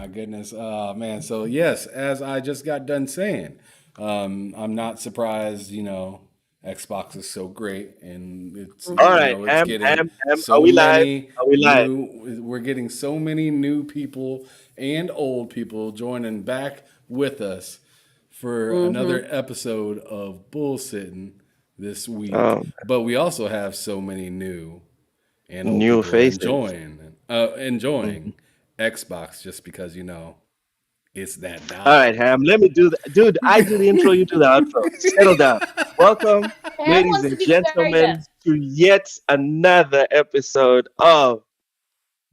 my goodness. Man. So yes, as I just got done saying, I'm not surprised. Xbox is so great, and All right, it's getting are so we live? many Are we live? new. We're getting so many new people and old people joining back with us for another episode of Bullsitting this week. Um, But we also have so many new and old New people faces. enjoying Mhm. Xbox just because it's that All right, dive. Ham. Let me do that, dude. I do the intro. You do the outro. Settle down. Welcome, Ham ladies wants to and be the very gentlemen, best. to yet another episode of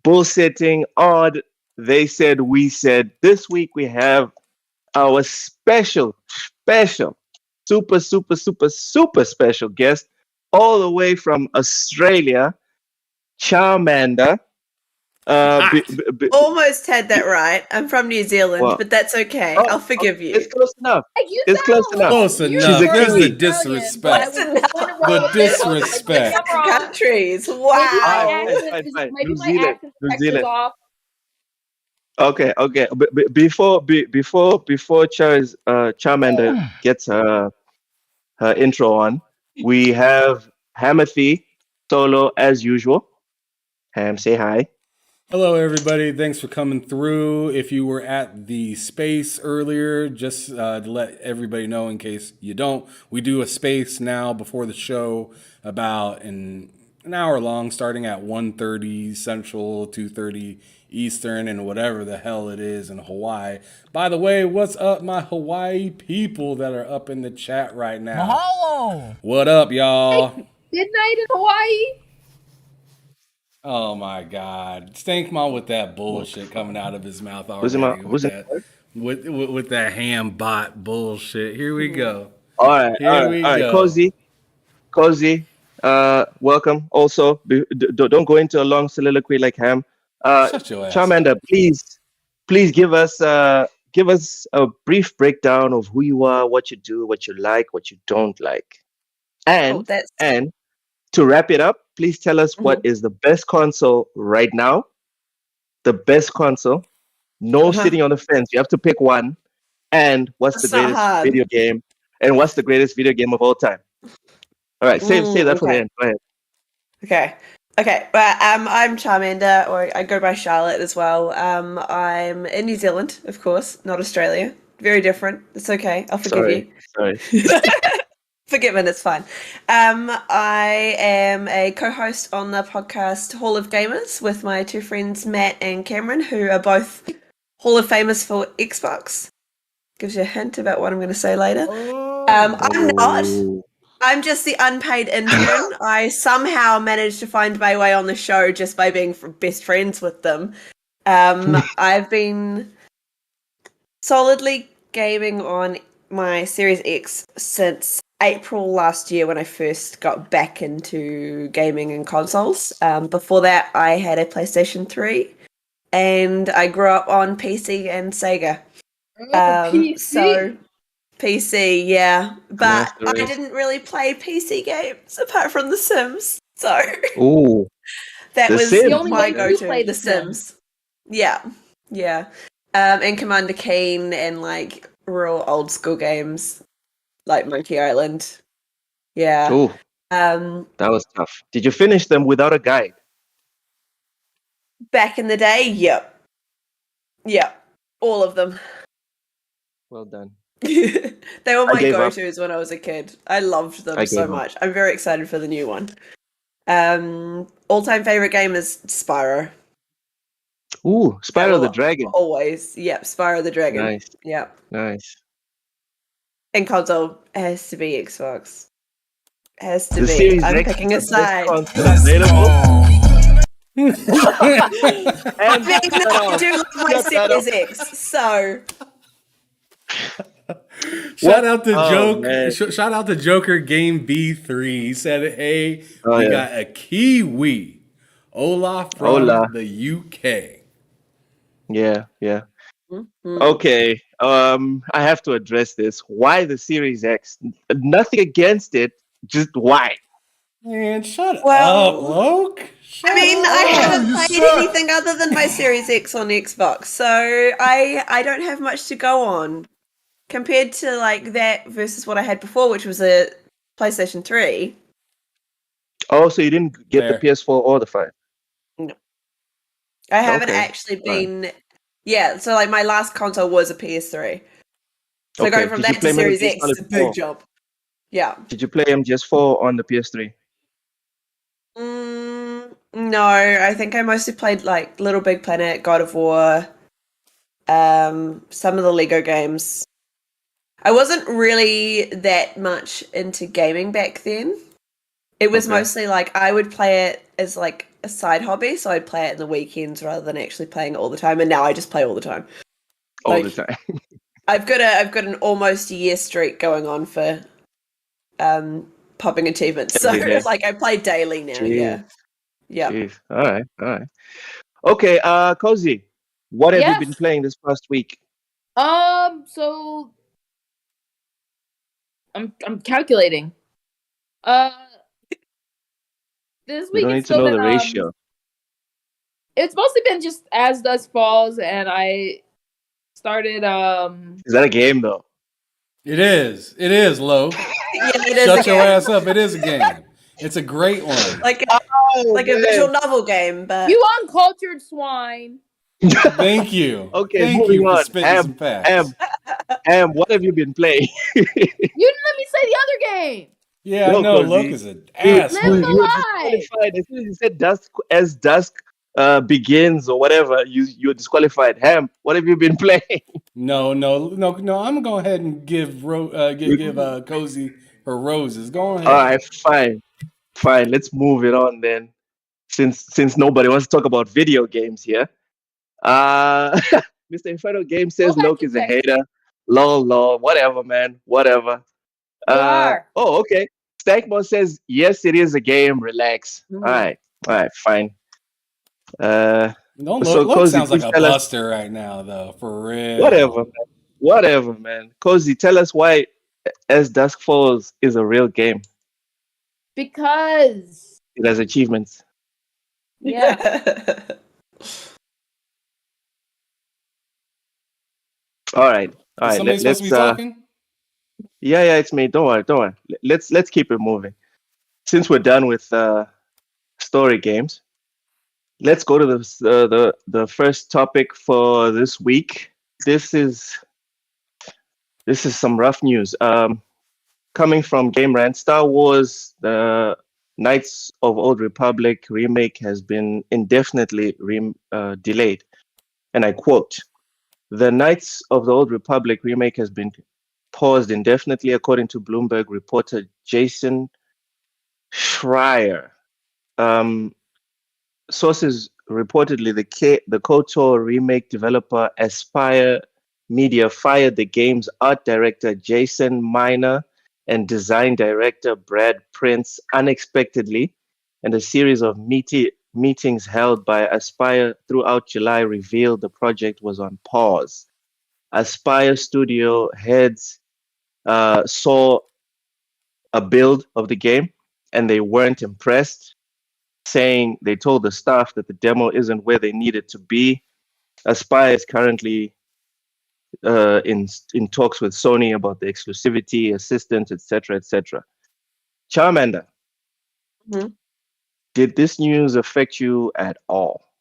Bullsitting on They Said We Said. This week we have our special, super special guest all the way from Australia, Charmander. Be, Hot. be, be, Almost had that be- right. I'm from New Zealand, well, but that's okay. oh, I'll forgive it's you. close enough. Hey, you It's close sound enough. Close you're She's a enough. There's the Kiwi. Australian, but I disrespect. Close was going to enough. roll The with it. I was like, maybe disrespect. I'm wrong. Countries. Maybe All Wow. right, fine. maybe New my Zealand, accent New factors Zealand. off. Okay. Before Charmander gets her intro on, we have Hamathy solo as usual. Ham, say hi. Hello, everybody. Thanks for coming through. If you were at the space earlier, just to let everybody know in case you don't, we do a space now before the show about an hour long, starting at 1:30 Central, 2:30 Eastern, and whatever the hell it is in Hawaii. By the way, what's up, my Hawaii people that are up in the chat right now? Mahalo! What up, y'all? Midnight in Hawaii. Oh my God, Stankma with that bullshit coming out of his mouth Who's in my? already Who's with in? that with that ham bot bullshit. Here we go. All right. Here we go. Cozy. Welcome. Also, don't go into a long soliloquy like Ham. Shut your ass Charmander, up. please give us a brief breakdown of who you are, what you do, what you like, what you don't like, Oh, and that's and to wrap it up, please tell us what is the best console right now. The best console. No sitting on the fence. You have to pick one. And what's the That's not greatest hard. video game? And what's the greatest video game of all time? All right, save that for the Okay. end. Go ahead. Okay. But I'm Charmander, or I go by Charlotte as well. I'm in New Zealand, of course, not Australia. Very different. It's okay. I'll forgive Sorry. you. Forgiven, it's fine. I am a co-host on the podcast Hall of Gamers with my two friends Matt and Cameron, who are both Hall of Famers for Xbox. Gives you a hint about what I'm going to say later. I'm not. Ooh. I'm just the unpaid intern. I somehow managed to find my way on the show just by being best friends with them. I've been solidly gaming on my Series X since April last year when I first got back into gaming and consoles. Before that, I had a PlayStation 3 and I grew up on PC and Sega. PC. So PC, yeah. But Master I Race. didn't really play PC games apart from The Sims. So Ooh. that The was Sims. The only my way you go-to, play The The Sims. Yeah. And Commander Keen and like real old school games like Monkey Island. Yeah. Ooh, Um, that was tough. Did you finish them without a guide? back in the day, yep. All of them. Well done. They were I my gave up. go-tos when I was a kid. I loved them I so gave up. much. I'm very excited for the new one. All-time favorite game is Spyro. Ooh, That Spyro the will Dragon. always, yep, Spyro the Dragon. Nice. Yep. Nice. And console has to be Xbox. Has to The be. Series I'm X picking a is the best side. console Let's available. go. And I mean, shut I off. do love my Shut that Series X, so Shout out to Oh, man. Shout out to Joker Game B3. He said, "Hey, Oh, we yeah. got a Kiwi, Olaf from Hola. the UK." Yeah. Mhm. Okay. I have to address this. Why the Series X? Nothing against it. Just why? Man, shut Well- up, Loke. I mean, I haven't you played suck. anything other than my Series X on Xbox, so I don't have much to go on compared to like that versus what I had before, which was a PlayStation 3. Oh, so you didn't get the Fair. PS4 or the 5? No. I haven't Okay. actually been. Yeah, so like my last console was a PS3. So Okay. going from Did you that play to Metal Series Gear X Solid is a big 4? jump. Yeah. Did you play MGS4 on the PS3? No, I think I mostly played like Little Big Planet, God of War, some of the Lego games. I wasn't really that much into gaming back then. It was Okay. mostly like I would play it as like a side hobby, so I'd play it in the weekends rather than actually playing it all the time. And now I just play all the time. All Like the time. I've got an almost year streak going on for popping achievements. So Every day. like I play daily now. Jeez. Yeah, yeah. Jeez. All right. All right. Okay. Cozy, what have you been Yes. playing this past week? So I'm calculating. This We week don't need it's to still know been the ratio. it's mostly been just As Dusk Falls, and I started Is that a game though? It is. It is, Lo. Yeah, it is Shut a your game. ass up. It is a game. It's a great one. Like Oh, like a man. visual novel game, but You Uncultured Swine. Thank you. Okay, Thank moving you for on. spitting some facts. What have you been playing? You didn't let me say the other game. Yeah, I No, know. Cozy. Loke is an You, asshole. Live you were Alive. disqualified as soon as you said dusk begins or whatever. You're disqualified. Ham, what have you been playing? No. I'm gonna go ahead and give Cozy her roses. Go All ahead. right, fine. Let's move it on then. Since nobody wants to talk about video games here, Mr. Inferno Game Go says back Loke to is a Texas. hater. Lol, whatever, man, whatever. You are. Oh, okay. Stackmore says yes, it is a game. Relax. Mhm. All right, fine. Don't So Loke Cozy, sounds like please a tell us buster right now, though. For whatever, real. whatever, man. Cozy, tell us why As Dusk Falls is a real game. Because It has achievements. yeah. All right. Is somebody supposed to be talking? Yeah, it's me. Don't worry. Let's keep it moving. Since we're done with story games, let's go to the first topic for this week. This is some rough news. Coming from Game Rant, Star Wars: The Knights of Old Republic remake has been indefinitely delayed, and I quote: "The Knights of the Old Republic remake has been paused indefinitely," according to Bloomberg reporter Jason Schreier. Um, Sources reportedly the KOTOR remake developer Aspire Media fired the game's art director Jason Miner and design director Brad Prince unexpectedly, and a series of meetings held by Aspire throughout July revealed the project was on pause. Aspire studio heads saw a build of the game and they weren't impressed, saying they told the staff that the demo isn't where they need it to be. Aspire is currently in talks with Sony about the exclusivity, assistance, etc., etc. Charmander, Mhm. did this news affect you at all?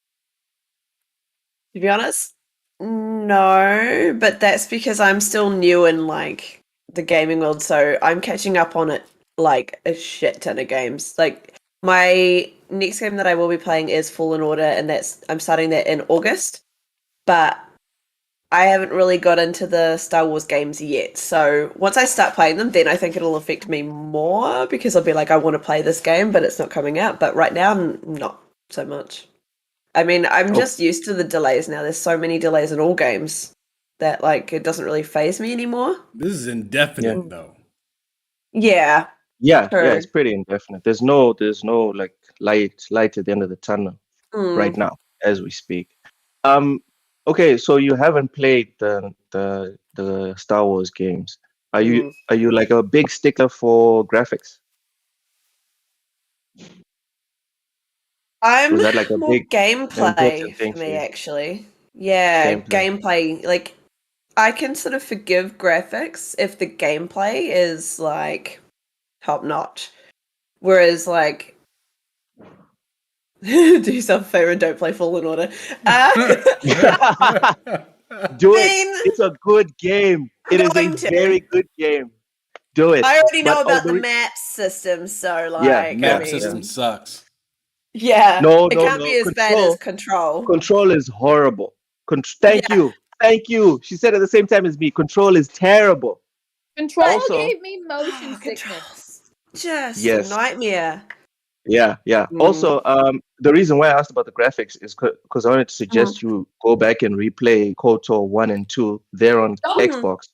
To be honest, no, but that's because I'm still new in like the gaming world, so I'm catching up on it like a shit ton of games. Like my next game that I will be playing is Fallen Order, and I'm starting that in August. But I haven't really got into the Star Wars games yet. So once I start playing them, then I think it'll affect me more because I'll be like, I want to play this game, but it's not coming out. But right now, not so much. I mean, I'm Oh, just used to the delays now. There's so many delays in all games that like it doesn't really phase me anymore. This is yeah, indefinite, though. Yeah, yeah, true. it's pretty indefinite. There's no like light at the end of the tunnel right Mm. now as we speak. Um, okay, so you haven't played the Star Wars games. Mm. Are you like a big stickler for graphics? I'm that like a more big gameplay important thing for for me, you? actually. Yeah, Gameplay. gameplay. Like, I can sort of forgive graphics if the gameplay is like top notch. Whereas, like, do yourself a favor and don't play Fallen Order. Do it. mean, It's a good game. It is a going to. very good game. Do it. I already But know about the re- map system, so yeah, like, I Map yeah, mean, system sucks. yeah, no, it no, can't no. be as bad as Control. Control. Control is horrible. Thank Yeah, you. Thank you. She said at the same time as me. Control is terrible. Control Also, gave me motion sickness. Control's just a yes. nightmare. Yeah, yeah. Mm. Also, the reason why I asked about the graphics is because I wanted to suggest you go back and replay KOTOR 1 and 2. They're on Don't Mhm. Xbox.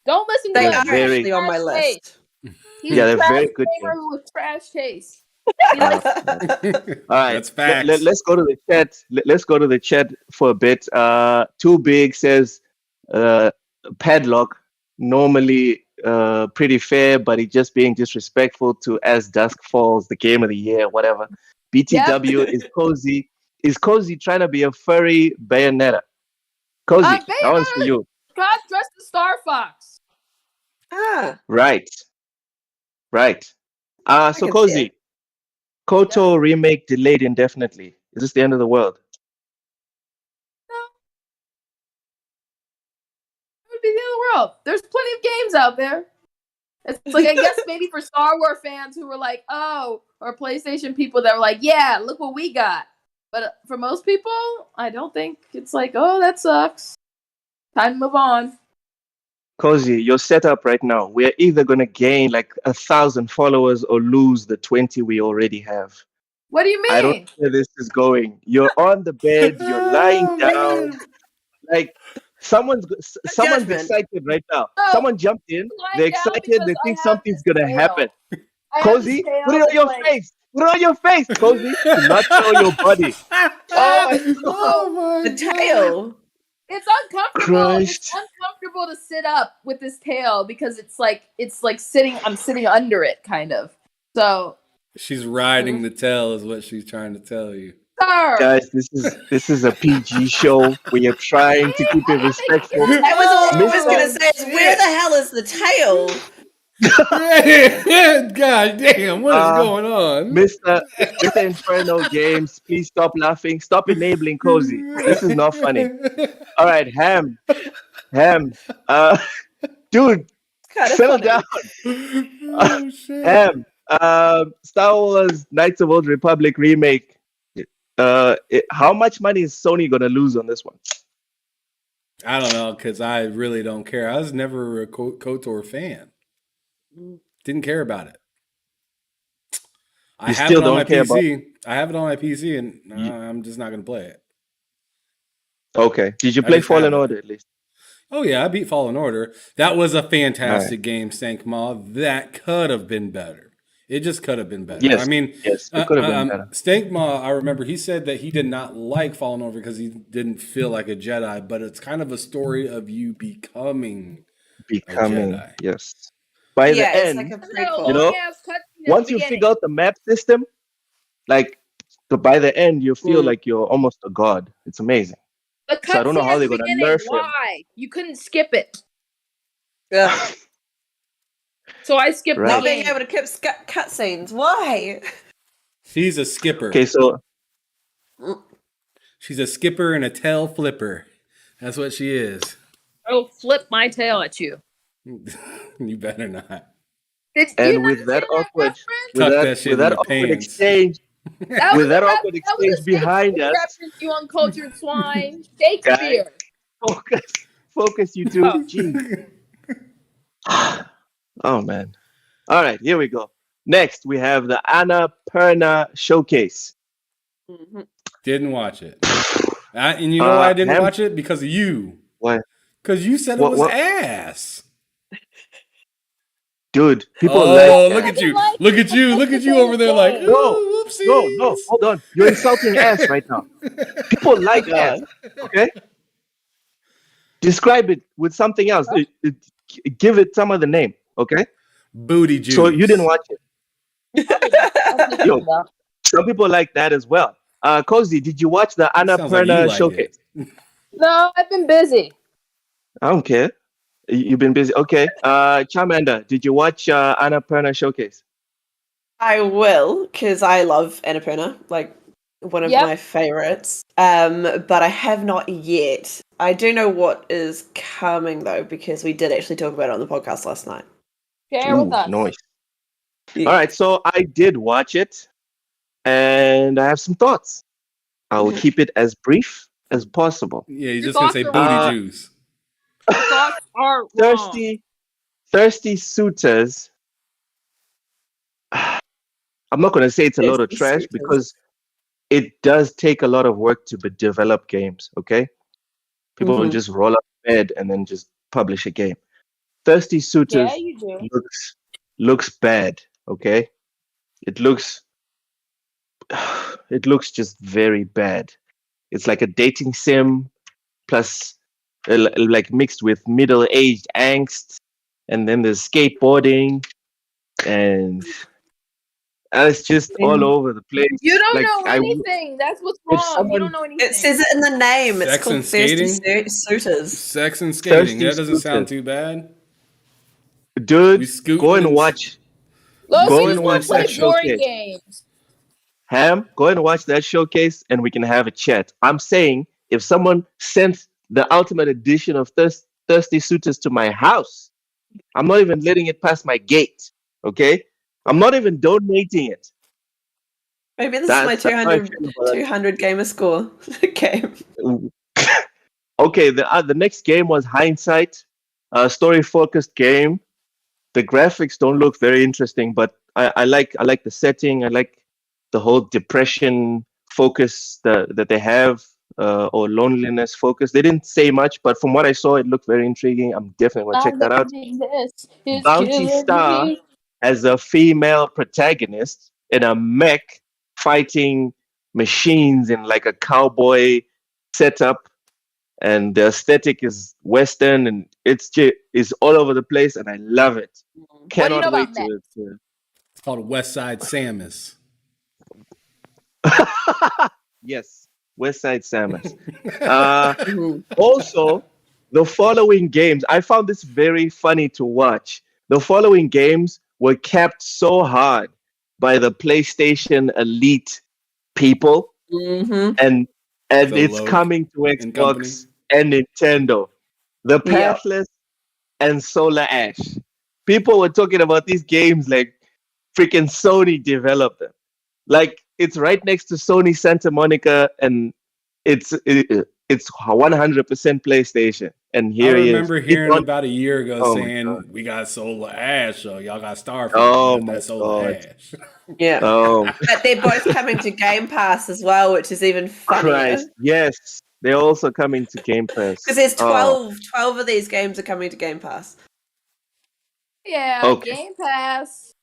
don't listen to They They're him. are He has very, actually on my trash taste. list. He's yeah, a they're trash very good games. gamer with trash taste. He likes All right, That's facts. let's go to the chat. Let's go to the chat for a bit. Too Big says uh, Padlock, normally pretty fair, but he's just being disrespectful to As Dusk Falls, the game of the year, whatever. BTW is Cozy. Is Cozy trying to be a furry Bayonetta? Cozy, that one's for Bayonetta you. got dressed as Star Fox. Ah, Right, right. I So can see Cozy, it. KOTOR remake delayed indefinitely. Is this the end of the world? No, it would be the end of the world. There's plenty of games out there. It's like, I guess maybe for Star Wars fans who were like, oh, or PlayStation people that were like, yeah, look what we got. But for most people, I don't think it's like, oh, that sucks. Time to move on. Cozy, you're set up right now. We're either gonna gain like 1,000 followers or lose the 20 we already have. What do you I don't mean? know where this is going. You're on the bed, you're lying Oh, down, man. like someone's Judgment. excited right now. No, Someone jumped in, they're lying down excited, because they I think have something's this gonna happen. tail. I have this Cozy, tail put it on that's your like, face. Put it on your face, Cozy. Do not show your body. Oh my god. Oh my The god. tail. it's uncomfortable. It's Christ. uncomfortable to sit up with this tail because it's like sitting. I'm sitting under it, kind of. So, She's riding the tail, is what she's trying to tell you. sir, Guys, this is a PG show where you're trying to keep it respectful. That was all I was Mister- gonna say. Is where the hell is the tail? God damn, what is Uh, going on? Mr. Inferno Games, please stop laughing. Stop enabling Cozy. This is not funny. All right, Ham. Dude, Kind of settle funny. down. Oh, shit. Ham. Star Wars Knights of Old Republic remake. How much money is Sony gonna lose on this one? I don't know, because I really don't care. I was never a KOTOR fan. Didn't care about it. I You have still it on my don't care about- PC. I have it on my PC, and I'm just not going to play it. Okay. Did you I play just have Fallen it. Order at least? Oh, yeah, I beat Fallen Order. That was a fantastic game, Stankmaw. That could have been better. It just could have been better. Yes, I mean, yes, it could have been better. Stankmaw, I remember he said that he did not like Fallen Order because he didn't feel like a Jedi, but it's kind of a story of you becoming Jedi. Yes. By Yeah, the it's end, like a Isn't that a prequel. You know, long-ass cutscene at once the you beginning? figure out the map system, like by the end, you feel Mm. like you're almost a god. It's amazing. The So I don't know cutscene how at they're the gonna beginning. nerf him. Why? You couldn't skip it. Ugh. So I skipped Right. the Not being game. able to keep cutscenes. Why? She's a skipper. Okay, so She's a skipper and a tail flipper. That's what she is. I'll flip my tail at you. You better not. Did you and not with that see awkward, reference? Tuck that shit with in that your awkward pants. exchange, That with was that a awkward that was a exchange behind Shakespeare us, reference, you uncultured swine. Shakespeare. focus, you two. Jeez. Oh man. All right, here we go. Next, we have the Annapurna Showcase. Mhm. Didn't watch it. And you know why I didn't Ham- watch it? Because of you. Why? Because you said it What- was what- ass. Dude, people Oh, like look ass. at you. Look at you. Look at you over there like, No, ooh, whoopsies. No, hold on. You're insulting ass right now. People like ass, okay? Describe it with something else. Give it some other name, okay? Booty juice. So you didn't watch it. Yo, some people like that as well. Cozy, did you watch the It sounds like you Annapurna like showcase? it. No, I've been busy. I don't care. You've been busy. Okay. Charmander, did you watch Annapurna showcase? I will, because I love Annapurna, like one of Yep. my favorites. But I have not yet. I do know what is coming though, because we did actually talk about it on the podcast last night. Share with us. Nice. Yeah. All right, so I did watch it, and I have some thoughts. I will keep it as brief as possible. Yeah, he's Your just gonna thoughts say are booty wrong. juice. Thoughts are wrong. Thirsty suitors. I'm not going to say it's a load of Thirsty trash suitors. because it does take a lot of work to develop games. Okay, people will Mhm. just roll up in bed and then just publish a game. Thirsty suitors Yeah, you do. looks bad. Okay, it looks just very bad. It's like a dating sim plus like mixed with middle-aged angst, and then there's skateboarding, and it's just all over the place. You don't Like know anything. That's what's wrong. You someone- don't know anything. It says it in the name. It's Sex called and Thirsty skating? Suitors. Sex and skating. Thirsty That doesn't suitors. sound too bad. We dude, scooting go and and- watch. Loki Go just and want watch to play that boring showcase. games. Ham, go and watch that showcase, and we can have a chat. I'm saying if someone sent the ultimate edition of Thirsty Suitors to my house, I'm not even letting it pass my gate. Okay, I'm not even donating it. Maybe this That's is my how I feel about that. 200 gamer score game. Okay, the next game was Hindsight, a story focused game. The graphics don't look very interesting, but I like the setting. I like the whole depression focus that they have, or loneliness focus. They didn't say much, but from what I saw, it looked very intriguing. I'm definitely gonna check that out. It's Bounty killing Star me. as a female protagonist in a mech fighting machines in like a cowboy setup, and the aesthetic is Western, and is all over the place, and I love it. What do you Cannot know wait about to. It's called West Side Samus. Yes, West Side Samus. Mhm. Also, the following games, I found this very funny to watch. The following games were capped so hard by the PlayStation Elite people, Mhm. and So it's Loke coming to and company. Xbox and Nintendo. The Yep. Pathless and Solar Ash. People were talking about these games like freaking Sony developed them. Like it's right next to Sony Santa Monica, and it's 100% PlayStation. And I here he is. remember It's hearing on- about a year ago Oh my saying we got Solar Ash, so y'all got Starfield. Oh We got my that Solar God. Ash. Yeah. Oh But they're both coming to Game Pass as well, which is even funnier. Christ! Yes, they're also coming to Game Pass. Because there's Oh, 12 of these games are coming to Game Pass. Yeah, Okay. Game Pass.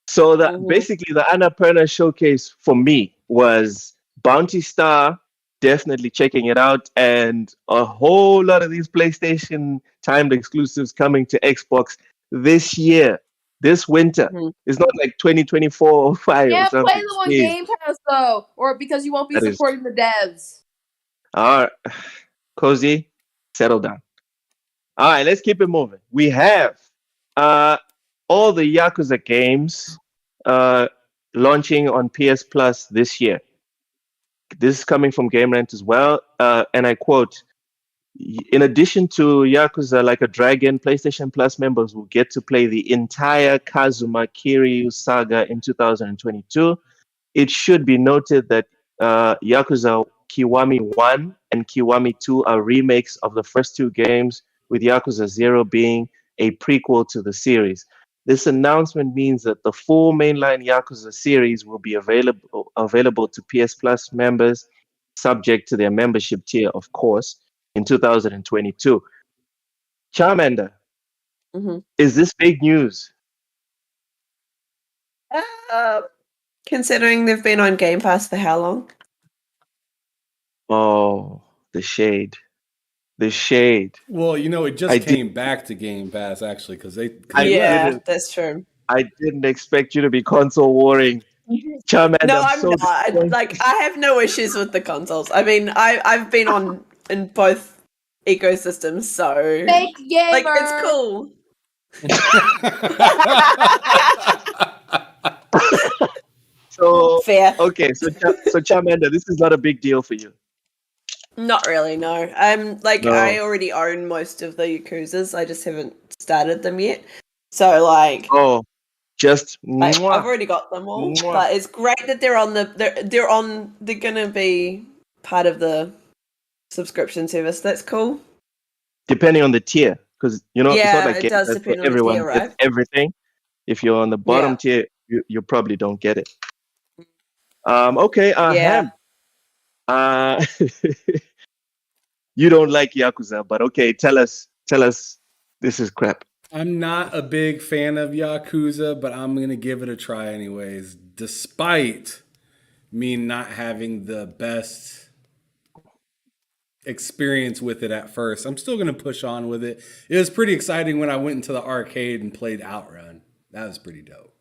So that Mhm. basically the Annapurna showcase for me was Bounty Star, definitely checking it out, and a whole lot of these PlayStation timed exclusives coming to Xbox this year, this winter. Mhm. It's not like 2024 or 5 or Yeah, something. play them on Jeez. Game Pass though, or because you won't be That is- supporting the devs. All right, Cozy, settle down. All right, let's keep it moving. We have all the Yakuza games launching on PS Plus this year. This is coming from Game Rant as well, and I quote: "In addition to Yakuza Like a Dragon, PlayStation Plus members will get to play the entire Kazuma Kiryu saga in 2022. It should be noted that Yakuza Kiwami 1 and Kiwami 2 are remakes of the first two games, with Yakuza 0 being a prequel to the series. This announcement means that the full mainline Yakuza series will be available to PS Plus members, subject to their membership tier, of course, in 2022. Charmander, Mhm. is this big news? Considering they've been on Game Pass for how long? Oh, the shade. The shade. Well, you know, it just I came back to Game Pass actually because they I Yeah, didn't. that's true. I didn't expect you to be console warring Charmander, No, I'm I'm so not. Like, I have no issues with the consoles. I mean, I've been on in both ecosystems, so Fake gamer. like it's cool. So Fair. okay, so Charmander, this is not a big deal for you. Not really, no. Like No. I already own most of the Yakuzas. I just haven't started them yet. So like, Oh, just I've mwah. already got them all. Mwah. But it's great that they're gonna be part of the subscription service. That's cool. Depending on the tier, because it's not Yeah, like it Game does Pass for depend on the everyone tier, right? gets everything. If you're on the bottom Yeah. tier, you probably don't get it. Okay, Yeah. Ham. You don't like Yakuza, but okay, tell us this is crap. I'm not a big fan of Yakuza, but I'm going to give it a try anyways, despite me not having the best experience with it at first. I'm still going to push on with it. It was pretty exciting when I went into the arcade and played Outrun. That was pretty dope.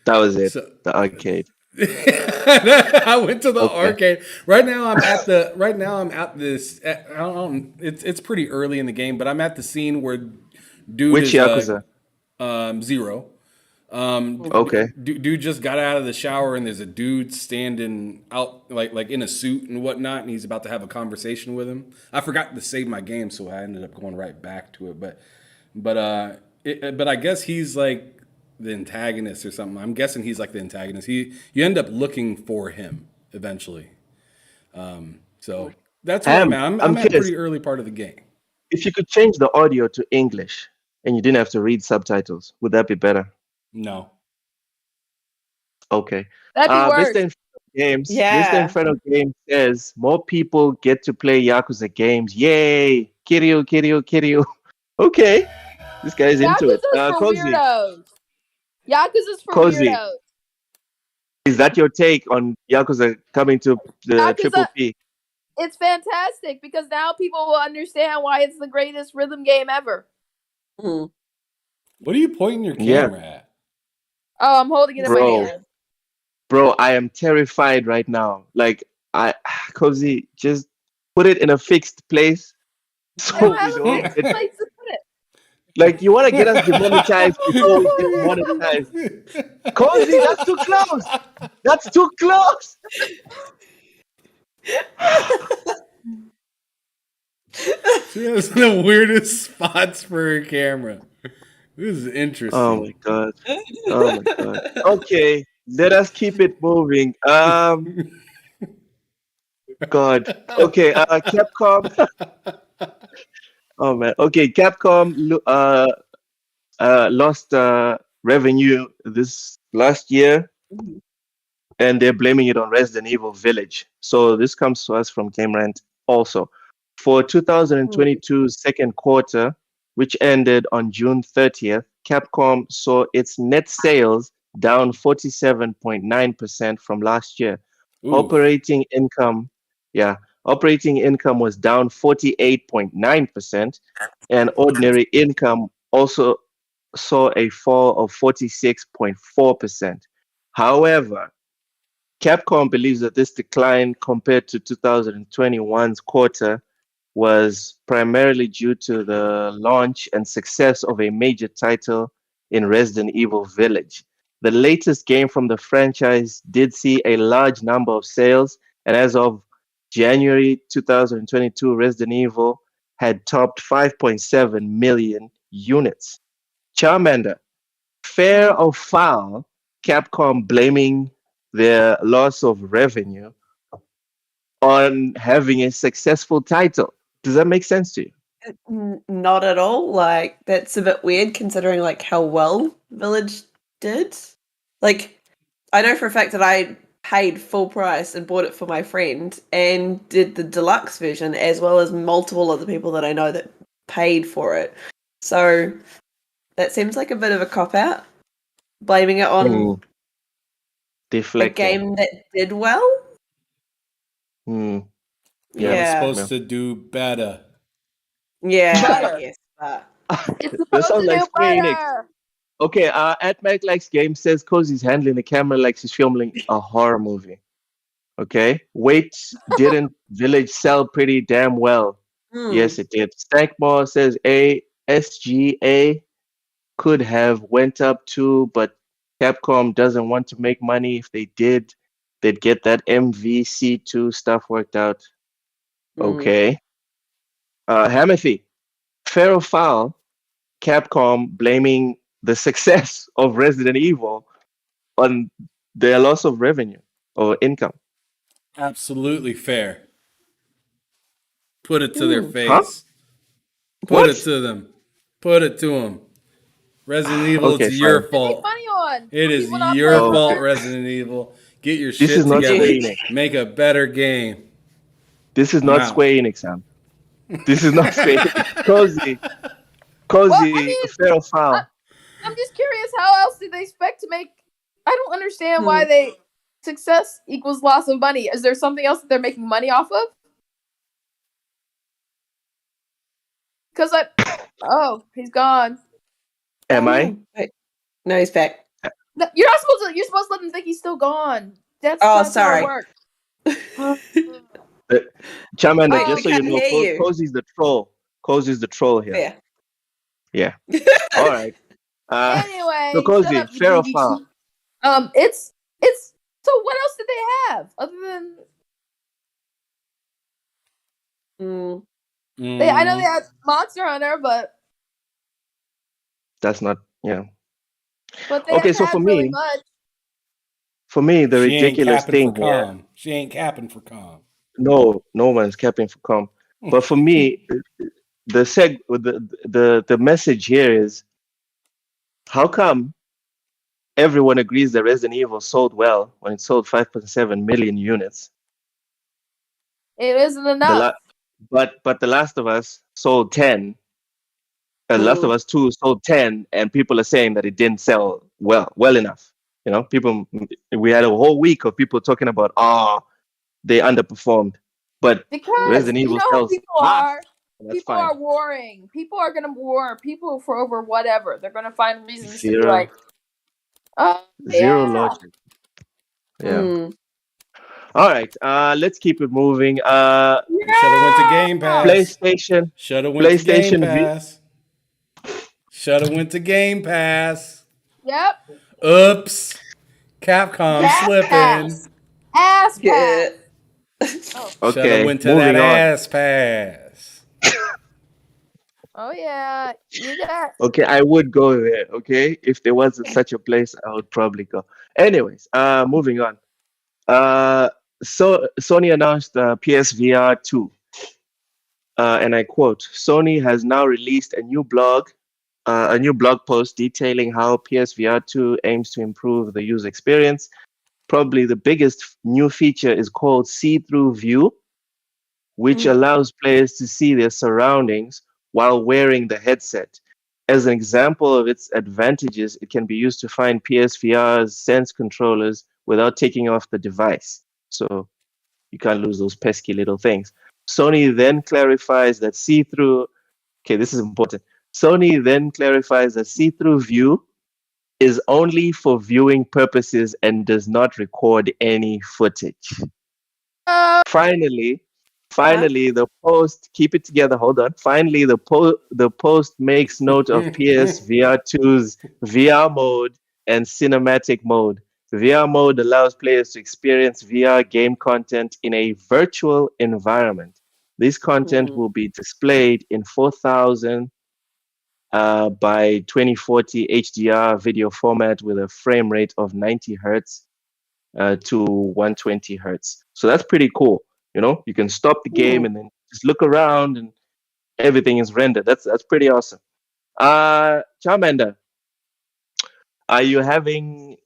That was it. So, The arcade. I went to the Okay. arcade. Right now I'm at this. I don't. It's pretty early in the game, but I'm at the scene where dude Which is Yakuza? Zero. Okay. Dude just got out of the shower and there's a dude standing out like in a suit and whatnot, and he's about to have a conversation with him. I forgot to save my game, so I ended up going right back to it. But I guess he's like the antagonist or something. I'm guessing he's like the antagonist. You end up looking for him eventually. So that's where I'm at. I'm at a curious. pretty early part of the game. If you could change the audio to English and you didn't have to read subtitles, would that be better? No. Okay. That'd be worse. Mr. Inferno Games. Yeah. Mr. Inferno Games says more people get to play Yakuza games. Yay! Kiryu, Kiryu, Kiryu. Okay. This guy's into it. Yakuza's for Cozy, weirdos. Yakuza's for Cozy. weirdos. is that your take on Yakuza coming to the Yakuza- Triple P? It's fantastic because now people will understand why it's the greatest rhythm game ever. Hmm. What are you pointing your Yeah. camera at? Oh, I'm holding it in Bro. my hand. Bro, I am terrified right now. Like, Cozy, just put it in a fixed place. I So don't we have a don't fixed get, place to put it. like, you want to get us demonetized before we get monetized. Cozy, that's too close. That's too close. She has the weirdest spots for her camera. This is interesting. Oh my god. Oh my god. Okay, let us keep it moving. God. Okay, Capcom. Oh man. Okay, Capcom lost revenue this last year, and they're blaming it on Resident Evil Village. So this comes to us from Game Rant also. For 2022 second quarter, which ended on June 30th, Capcom saw its net sales down 47.9% from last year. Ooh. Operating income was down 48.9%, and ordinary income also saw a fall of 46.4%. However, Capcom believes that this decline compared to 2021's quarter was primarily due to the launch and success of a major title in Resident Evil Village. The latest game from the franchise did see a large number of sales, and as of January 2022, Resident Evil had topped 5.7 million units. Charmander, fair or foul, Capcom blaming their loss of revenue on having a successful title. Does that make sense to you? Not at all. Like, that's a bit weird considering like how well Village did. Like, I know for a fact that I paid full price and bought it for my friend and did the deluxe version, as well as multiple other people that I know that paid for it. So that seems like a bit of a cop out, blaming it on a Deflecting. game that did well. Hmm. You're Yeah. supposed to do better. Yeah, Better. I guess. But It's That supposed sounds to like do Square Enix. better. Okay, at Mike Likes Games says Cozy's handling the camera like she's filming a horror movie. Okay. Wait, didn't Village sell pretty damn well? Yes, it did. Stankmore says SGA could have went up too, but Capcom doesn't want to make money. If they did, they'd get that MVC2 stuff worked out. Okay. Hamathy, fair or foul, Capcom blaming the success of Resident Evil on their loss of revenue or income. Absolutely fair. Put it to their Huh? face. Put What? it to them. Put it to them. Resident Evil, Okay, it's your fine. To make fault. money on. It For is people not your playing fault, Okay. it. Resident Evil. Get your This is shit not Square together. Enix. Make a better game. This is I'm not out. Square Enix, Sam. This is not Square Enix. Cozy, Well, I Cozy, mean, fair or I, foul? I'm just curious. How else did they expect to make? I don't understand why they success equals loss of money. Is there something else that they're making money off of? Because he's gone. Am I? Wait. No, he's back. No, you're not supposed to. You're supposed to let them think he's still gone. That's Oh, not how it sorry. works. Charmander, Wait, just we so you can't know, hear you. Cozy's the troll. Cozy's the troll here. Fair. Yeah. All right. So Anyway, shut Cozy, up, you fair or greedy foul? sheep. It's. So what else did they have other than they? I know they had Monster Hunter, but That's not, yeah. they Okay, haven't so had really much. for me, the She ain't ridiculous capping for thing here, calm. She ain't capping for calm. no, no one's capping for com. But for me, the message here is how come everyone agrees that Resident Evil sold well when it sold 5.7 million units? It isn't The enough. la- but The Last of Us sold 10. The Last of Us 2 sold 10, and people are saying that it didn't sell well enough. You know, we had a whole week of people talking about they underperformed, but Because Resident you Evil know how sells people half. are. That's People fine. are warring. People are gonna war. People for over whatever. They're gonna find reasons to be Zero, like, oh zero yeah. logic. Yeah. All right. Let's keep it moving. Should have went to Game Pass. PlayStation, Should have went to Game PlayStation V. Pass. Should have went to Game Pass. Yep. Oops. Capcom Ass slipping. pass. Ass Yeah. pass. Oh. Should have Okay, went to that moving on. ass pass. Oh yeah. You got. Okay, I would go there. Okay, if there was such a place, I would probably go. Anyways, moving on. So Sony announced PSVR 2, and I quote: "Sony has now released a new blog post detailing how PSVR 2 aims to improve the user experience. Probably the biggest new feature is called See-Through View, which allows players to see their surroundings while wearing the headset. As an example of its advantages, it can be used to find PSVR's Sense controllers without taking off the device. So you can't lose those pesky little things. Sony then clarifies that see-through, okay, this is important. Sony then clarifies that see-through view is only for viewing purposes and does not record any footage. Finally, the post, keep it together, hold on. Finally, the post makes note of PSVR 2's VR mode and cinematic mode. VR mode allows players to experience VR game content in a virtual environment. This content will be displayed in 4000 by 2040 HDR video format with a frame rate of 90 hertz to 120 hertz. So that's pretty cool. You know, you can stop the game and then just look around and everything is rendered. That's pretty awesome. Charmander, are you having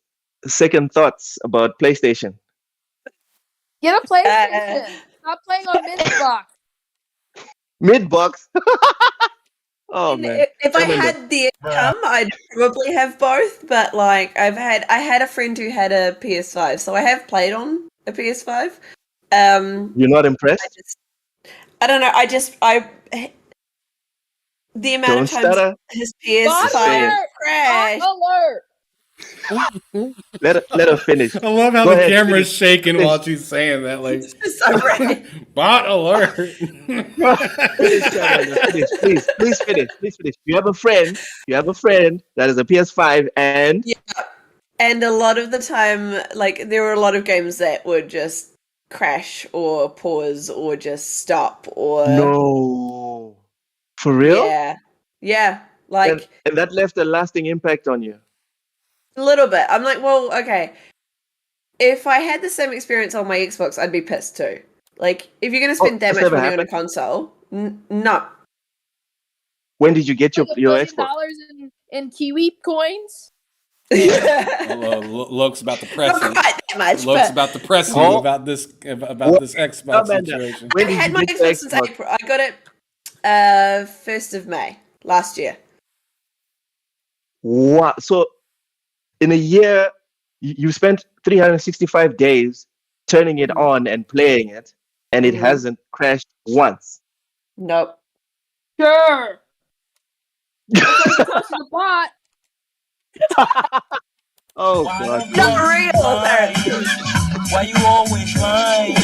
second thoughts about PlayStation? Get a PlayStation. Stop playing on Mintbox. Midbox? Oh man. If I Charmander. had the income, I'd probably have both. But like, I had a friend who had a PS5, so I have played on a PS5. You're not impressed? I don't know. The amount Don't of times stutter. his Just say PS5 it. crash. Alert! Let her finish. I love how Go the ahead, camera's finish. shaking Finish. while she's saying that. Like, So ready. bot alert. Finish, Charmander. Finish, please. Please finish. Please finish. You have a friend. You have a friend that is a PS5, and Yeah. And a lot of the time, like, there were a lot of games that would just crash or pause or just stop or no, for real. yeah, And, like and that left a lasting impact on you. a little bit. I'm like, well, okay. If I had the same experience on my Xbox, I'd be pissed too. Like, if you're gonna spend that that's much never money on a happened? console, no. When did you get Like your $1 Xbox? billion in Kiwi coins. Luke's about to Not press quite you. that much, Luke's but about to press you Oh. about this What? Xbox Charmander, situation. when I did had you my get your Xbox since Xbox? April. I got it 1st of May last year. Wow. So in a year, you spent 365 days turning it on and playing it, and it Mhm. hasn't crashed once. Nope. Sure. Because you touched the bot. Oh God. Not real, apparently. Why you always lying?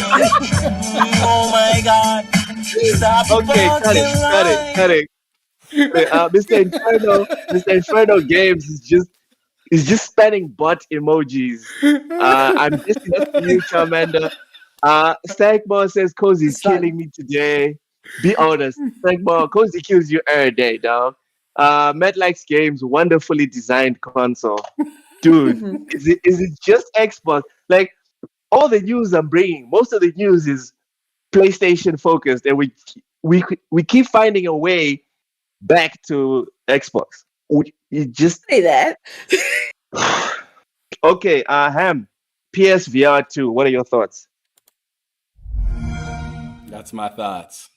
Oh my God! Stop Okay, cut it, fucking cut it, lying. cut it. Mr. Inferno Games is just spamming bot emojis. I'm guessing that's for you, Charmander. Stankball says Cozy's It's fun. killing me today. Be honest, Stankball, Cozy kills you every day, dog. Matt likes games, wonderfully designed console. Dude, Mhm. is it just Xbox? Like all the news I'm bringing, most of the news is PlayStation focused, and we keep finding a way back to Xbox. You just Say that. okay. Ham, PSVR 2. What are your thoughts? That's my thoughts.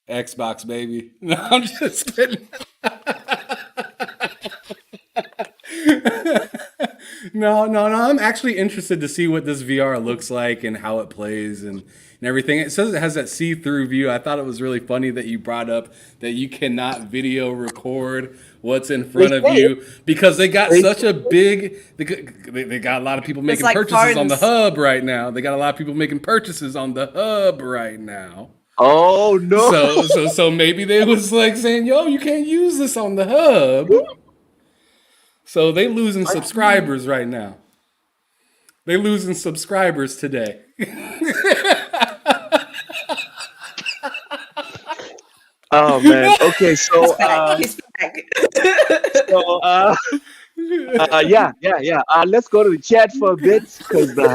Xbox, baby. No, I'm just kidding. No. I'm actually interested to see what this VR looks like and how it plays and everything. It says it has that see-through view. I thought it was really funny that you brought up that you cannot video record what's in front of you because they got such a big. They got a lot of people making like purchases on the phones. hub right now. They got a lot of people making purchases on the hub right now. Oh no! So maybe they was like saying, "Yo, you can't use this on the hub." So they losing subscribers right now. They losing subscribers today. Oh man. Okay, so He's back. so yeah. Let's go to the chat for a bit because the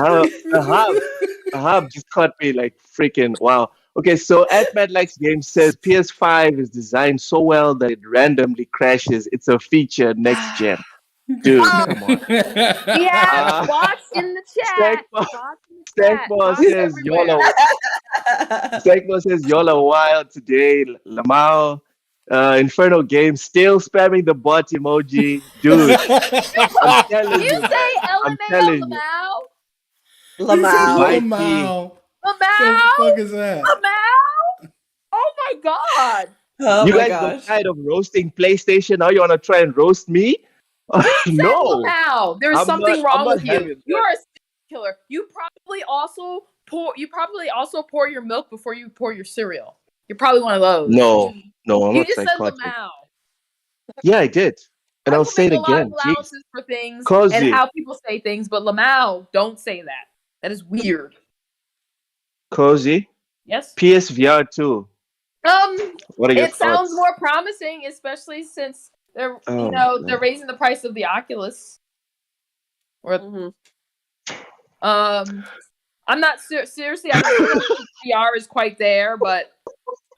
hub just caught me like freaking wow. Okay, so at Mad Likes Games says PS5 is designed so well that it randomly crashes. It's a feature next gen. Dude, come on. Yeah, bots in the chat. Stackball Bots in the chat. Bots says y'all everywhere. are Stackball says y'all are wild today. Lamau. Inferno Games still spamming the bot emoji. Dude, I'm telling You you, man. say I'm LMAO, telling you. Lamau? Lamau. Mikey. The Lamau? fuck is that? Lamau? Oh my god. Oh You my guys got gosh. tired of roasting PlayStation. Now you want to try and roast me? No. Lamau. There's I'm something not wrong with you. having You that. are a serial killer. You probably also pour your milk before you pour your cereal. You're probably one of those. No, I'm You not just said psychotic. Lamau. Yeah, I did. And I I'll will say it make a lot of again. Jeez. allowances for things Cozy. and how people say things, but Lamau, don't say that. That is weird. Cozy. Yes. PSVR 2. What are your It sounds thoughts? more promising, especially since they're Oh, they're raising the price of the Oculus. Or Mhm. I'm not seriously. I don't think VR is quite there, but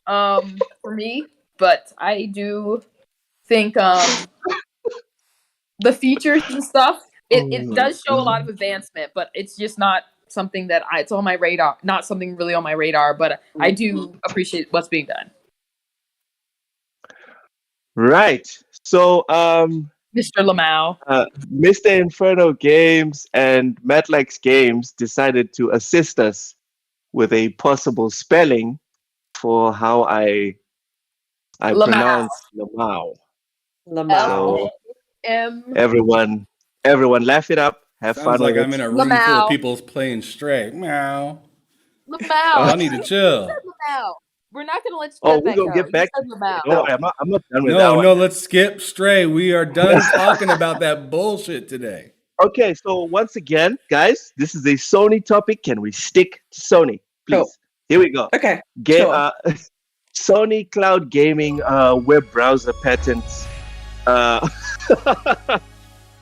for me, but I do think the features and stuff. It does show a lot of advancement, but it's just not something that it's on my radar. Not something really on my radar, but I do appreciate what's being done. right. So, Mr. Lamau. Mr. Inferno Games and Matlax Games decided to assist us with a possible spelling for how I Lamau. pronounce Lamau. Lamau. Everyone, laugh it up. Have Sounds fun like with I'm in it. a room full of Lamau. people playing straight. Meow. Lamau. Y'all need to chill. Lamau. We're not gonna let you Oh, let we're that gonna go. get You back. said Lamau. Don't worry, I'm not done with that No, one. no, let's skip Stray. We are done talking about that bullshit today. Okay, so once again, guys, this is a Sony topic. Can we stick to Sony, please? Cool. Here we go. Okay. Get Sure. Sony cloud gaming web browser patents.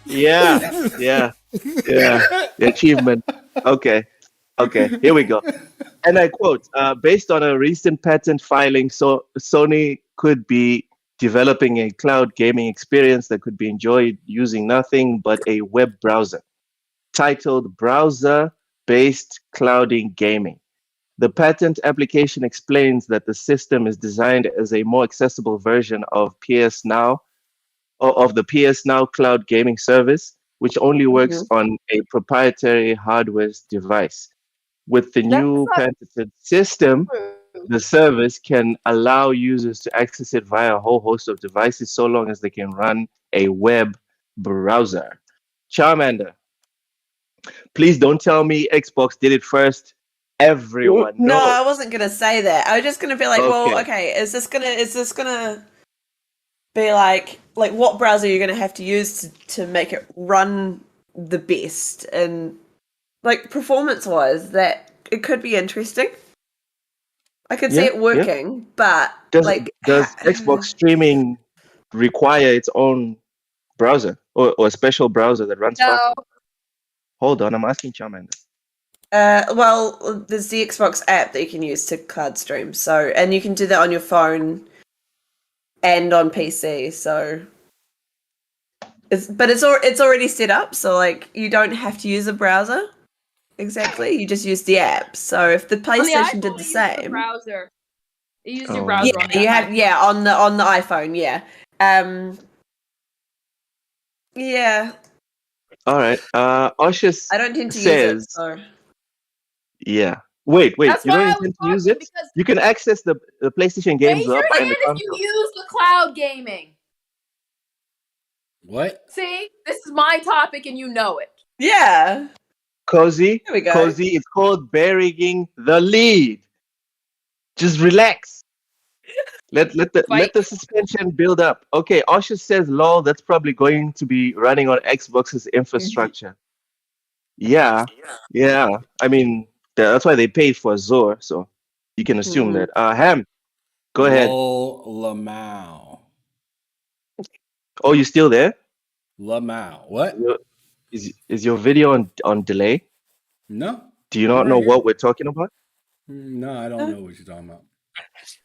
Yeah, yeah, yeah. The achievement. Okay, here we go. And I quote, based on a recent patent filing, so Sony could be developing a cloud gaming experience that could be enjoyed using nothing but a web browser, titled Browser-Based Clouding Gaming. The patent application explains that the system is designed as a more accessible version of PS Now, or of the PS Now cloud gaming service, which only works on a proprietary hardware device. With the That's new not patented system, true. the service can allow users to access it via a whole host of devices so long as they can run a web browser. Charmander, please don't tell me Xbox did it first. Everyone No, knows. I wasn't gonna say that. I was just gonna be like, well, Okay. okay, is this gonna be like what browser you're gonna have to use to make it run the best, and like performance wise, that it could be interesting. I could see Yeah, it working, but Does like Xbox streaming require its own browser or a special browser that runs fast? No. Hold on, I'm asking Charmander. well, there's the Xbox app that you can use to cloud stream. So, and you can do that on your phone and on PC. So, it's already set up. So, like, you don't have to use a browser. Exactly, you just use the app. So, if the On the PlayStation iPhone, did the you use same, the browser. You use your Oh. browser yeah, on the you have iPhone. on the iPhone, yeah. Yeah, All right. Oshus I don't tend to use it. says, So, yeah. Wait. That's You why don't I was intend to use talking, it? because You can access the PlayStation raise games your up and hand the if you console. use the cloud gaming. What? See, this is my topic, and you know it. yeah, Cozy, there we go. it's called burying the lead. Just relax. Let the suspension build up. Okay, Oshus says, lol, that's probably going to be running on Xbox's infrastructure. Yeah. I mean, that's why they paid for Azure, so you can assume that. Ham, go ahead. Lol Lamau. Oh, you still there? Lamau. What? Is your video on delay? No. Do you not I'm right know here. what we're talking about? No, I don't know what you're talking about.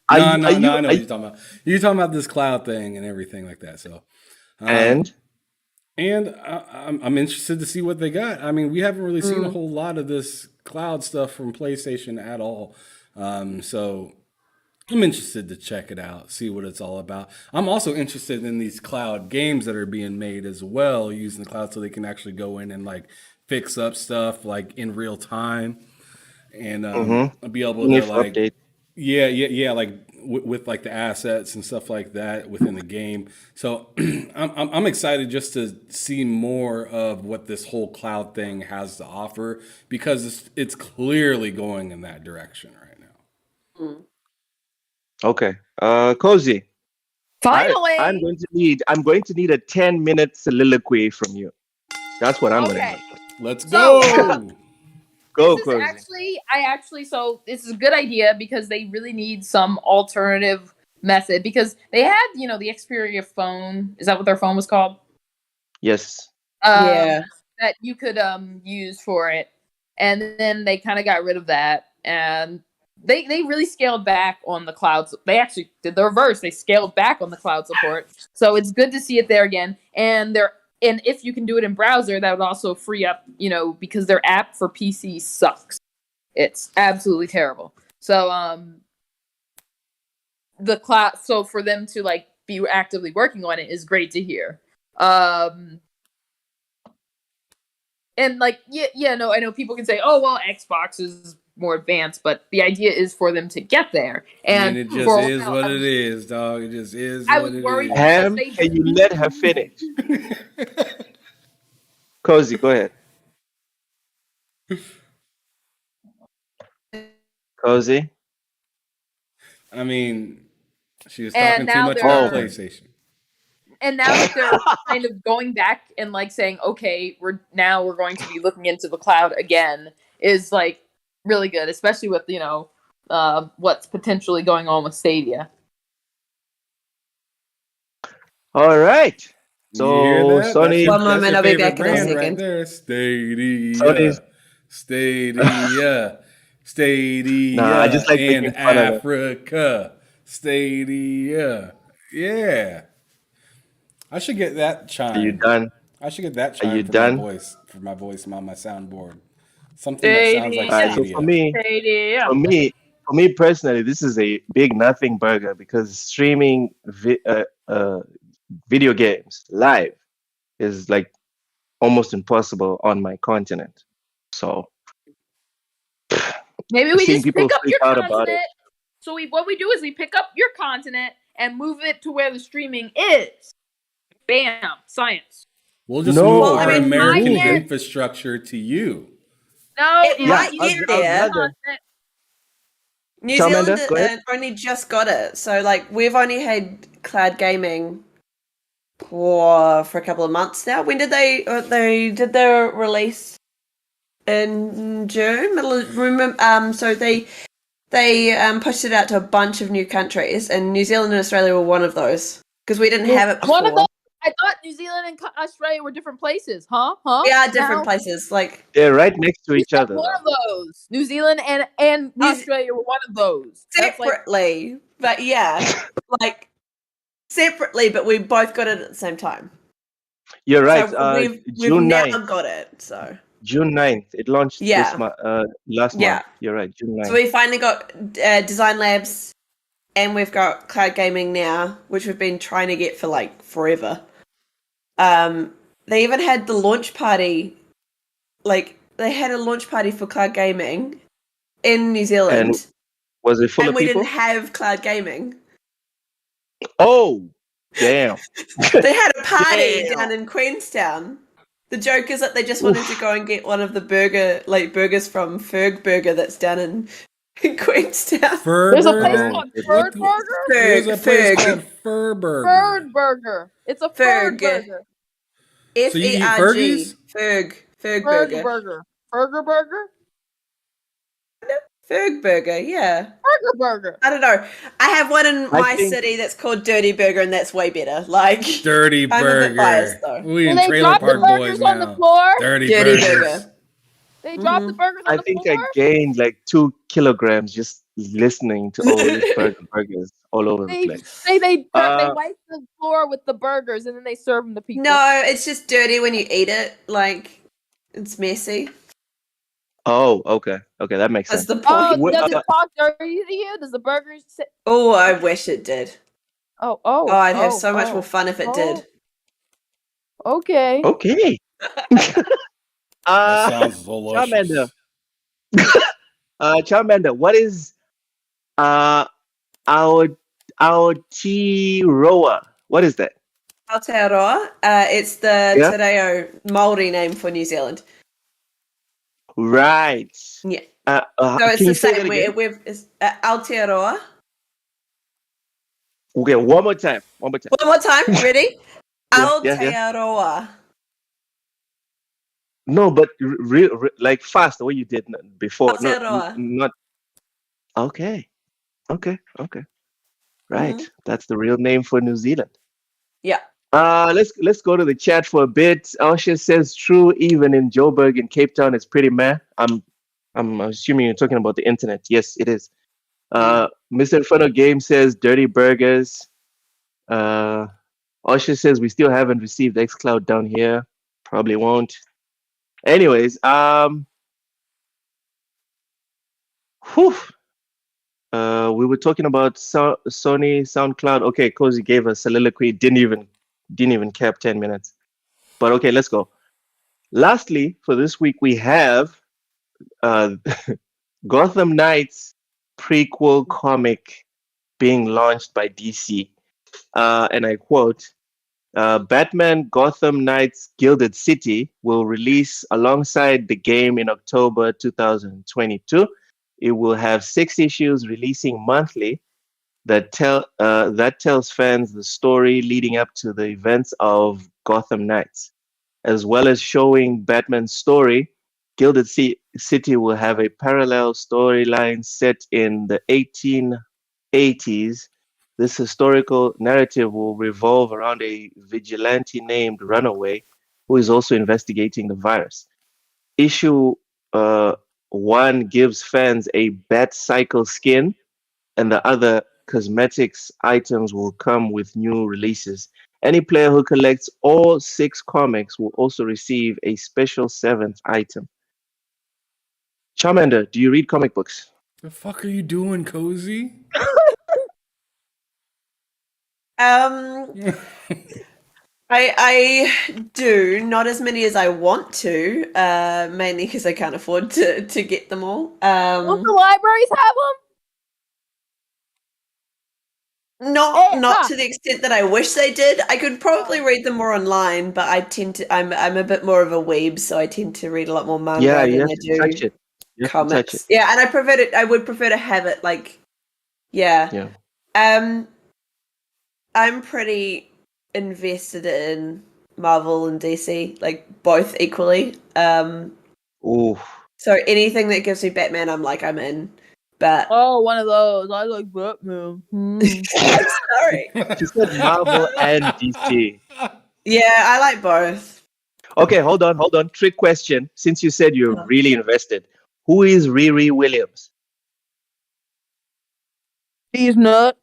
Are No, you- no, are no, you- I know are what you're talking about. You're talking about this cloud thing and everything like that. So, And I'm interested to see what they got. I mean, we haven't really seen a Mm. whole lot of this cloud stuff from PlayStation at all. So I'm interested to check it out, see what it's all about. I'm also interested in these cloud games that are being made as well, using the cloud so they can actually go in and like fix up stuff like in real time and be able need to for like, update. yeah, like with like the assets and stuff like that within the game. So I'm excited just to see more of what this whole cloud thing has to offer because it's clearly going in that direction right now. Okay. Cozy. Finally. I'm going to need a 10-minute soliloquy from you. That's what I'm Okay. gonna need. Let's So- go. Go, This is Cozy. so this is a good idea because they really need some alternative method because they had, the Xperia phone. Is that what their phone was called? Yes. Yeah. That you could use for it. And then they kind of got rid of that. And they really scaled back on the cloud. They actually did the reverse. They scaled back on the cloud support. So it's good to see it there again. And if you can do it in browser, that would also free up, because their app for PC sucks. It's absolutely terrible. So the cloud, so for them to like be actively working on it is great to hear. And like, no, I know people can say, oh well, Xbox is more advanced, but the idea is for them to get there. And it just for a is while, what it is, dog. It just is I what was it worried is. because Ham, can you let her finish? Cozy, go ahead. Cozy. I mean, she was And talking too now much they're- about Oh. PlayStation. and now that they're kind of going back and like saying, okay, we're going to be looking into the cloud again, is like really good, especially with what's potentially going on with Stadia. All right. You hear So that? Sony, One moment, I'll be back in a brand right second. there. Stadia. Sony's- Stadia. Stadia Nah, I just like in making fun of it. Africa. Stadia. Yeah. I should get that chime. Are you done? I should get that Are chime you for done? my voice on my soundboard. Something that sounds like All right. So Stadia. for me personally, this is a big nothing burger because streaming video games live is like almost impossible on my continent. So Maybe we seeing just people pick up freak your out about continent. it. So what we do is we pick up your continent and move it to where the streaming is. Bam, science. We'll just No, move Well, our I mean, American mine- infrastructure to you. No, It might you get I'd there. rather- New Charmander, Zealand go ahead. only just got it, so like we've only had cloud gaming for a couple of months now. When did they did their release in June? So they pushed it out to a bunch of new countries, and New Zealand and Australia were one of those because we didn't have it before. One of those. I thought New Zealand and Australia were different places, huh? We are different No. places. Like They're right next to You each said other. one though. of those. New Zealand and New- Australia were one of those. That's like separately, but yeah, like separately, but we both got it at the same time. You're right. So we've June now 9th. got it. So June 9th. It launched Yeah. last Yeah. month. You're right. June 9th. So we finally got Design Labs, and we've got cloud gaming now, which we've been trying to get for like forever. They even had the launch party, like they had a launch party for cloud gaming in New Zealand, And Was it full and of we people? didn't have cloud gaming. Oh, damn. They had a party Damn. down in Queenstown. The joke is that they just wanted to go and get one of the burgers from Ferg Burger that's down in Queenstown. there's a place Oh, called it- Bird Burger. There's a place Ferg. called Furburger. Bird Burger. It's a Ferg Ferg. burger. So you eat Ferg. Fergies? Ferg Ferg Burger. Burger. Burger Burger. Ferg Burger, yeah. Burger Burger. I don't know. I have one in I my think- city that's called Dirty Burger, and that's way better. Like Dirty I'm a bit biased, Burger. though. We Do in they Trailer drop the Park Boys burgers on the now. floor? Dirty Dirty Burgers. Burger. They drop the burgers on I the think floor? I gained like 2 kilograms just listening to all these burgers all over the They place. say they Uh, wipe the floor with the burgers and then they serve them to people. No, it's just dirty when you eat it. Like it's messy. Oh, okay. Okay, that makes That's sense. the Oh, point. does it talk dirty to you? Does the burgers say... Oh, I wish it did. Oh, I'd have so much more fun if it oh. did. Okay. Okay. That sounds delicious. Charmander. Charmander, what is our Aotearoa? What is that? Aotearoa. It's the Yeah. Te Reo Māori name for New Zealand. Right. Yeah. So So it's can the you say same. that again? It's Aotearoa. Okay, one more time. One more time. One more time. Ready? Yeah, yeah. Aotearoa. No, but like fast the way you did before. Aotearoa. Not. Okay. Okay. Okay. Right. Mhm. That's the real name for New Zealand. Yeah. Let's go to the chat for a bit. Alsha says true, even in Joburg in Cape Town, it's pretty meh. I'm assuming you're talking about the internet. Yes, it is. Mr. Inferno Game says dirty burgers. Alsha says we still haven't received xCloud down here. Probably won't. Anyways, whew. We were talking about Sony SoundCloud. Okay, Cozy gave a soliloquy. Didn't even cap 10 minutes. But okay, let's go. Lastly, for this week, we have Gotham Knights prequel comic being launched by DC. And I quote, Batman Gotham Knights Gilded City will release alongside the game in October 2022. It will have 6 issues releasing monthly that tells fans the story leading up to the events of Gotham Knights, as well as showing Batman's story. City will have a parallel storyline set in the 1880s. This historical narrative will revolve around a vigilante named Runaway, who is also investigating the virus. Issue uh, 1 gives fans a Bat Cycle skin, and the other cosmetics items will come with new releases. Any player who collects all 6 comics will also receive a special 7th item. Charmander, do you read comic books? The fuck are you doing, Cozy? I do not as many as I want to, mainly because I can't afford to get them all. Don't the libraries have them? Not to the extent that I wish they did. I could probably read them more online, but I'm a bit more of a weeb, so I tend to read a lot more manga Yeah, you than have I to do touch it. You have to touch comics. it. Yeah, and I would prefer to have it like, yeah. I'm pretty invested in Marvel and DC, like both equally. Ooh. So anything that gives me Batman, I'm in. But Oh, one of those. I like Batman. sorry. She said Marvel and DC. Yeah, I like both. Okay, hold on. Trick question. Since you said you're really invested, who is Riri Williams? He's nuts.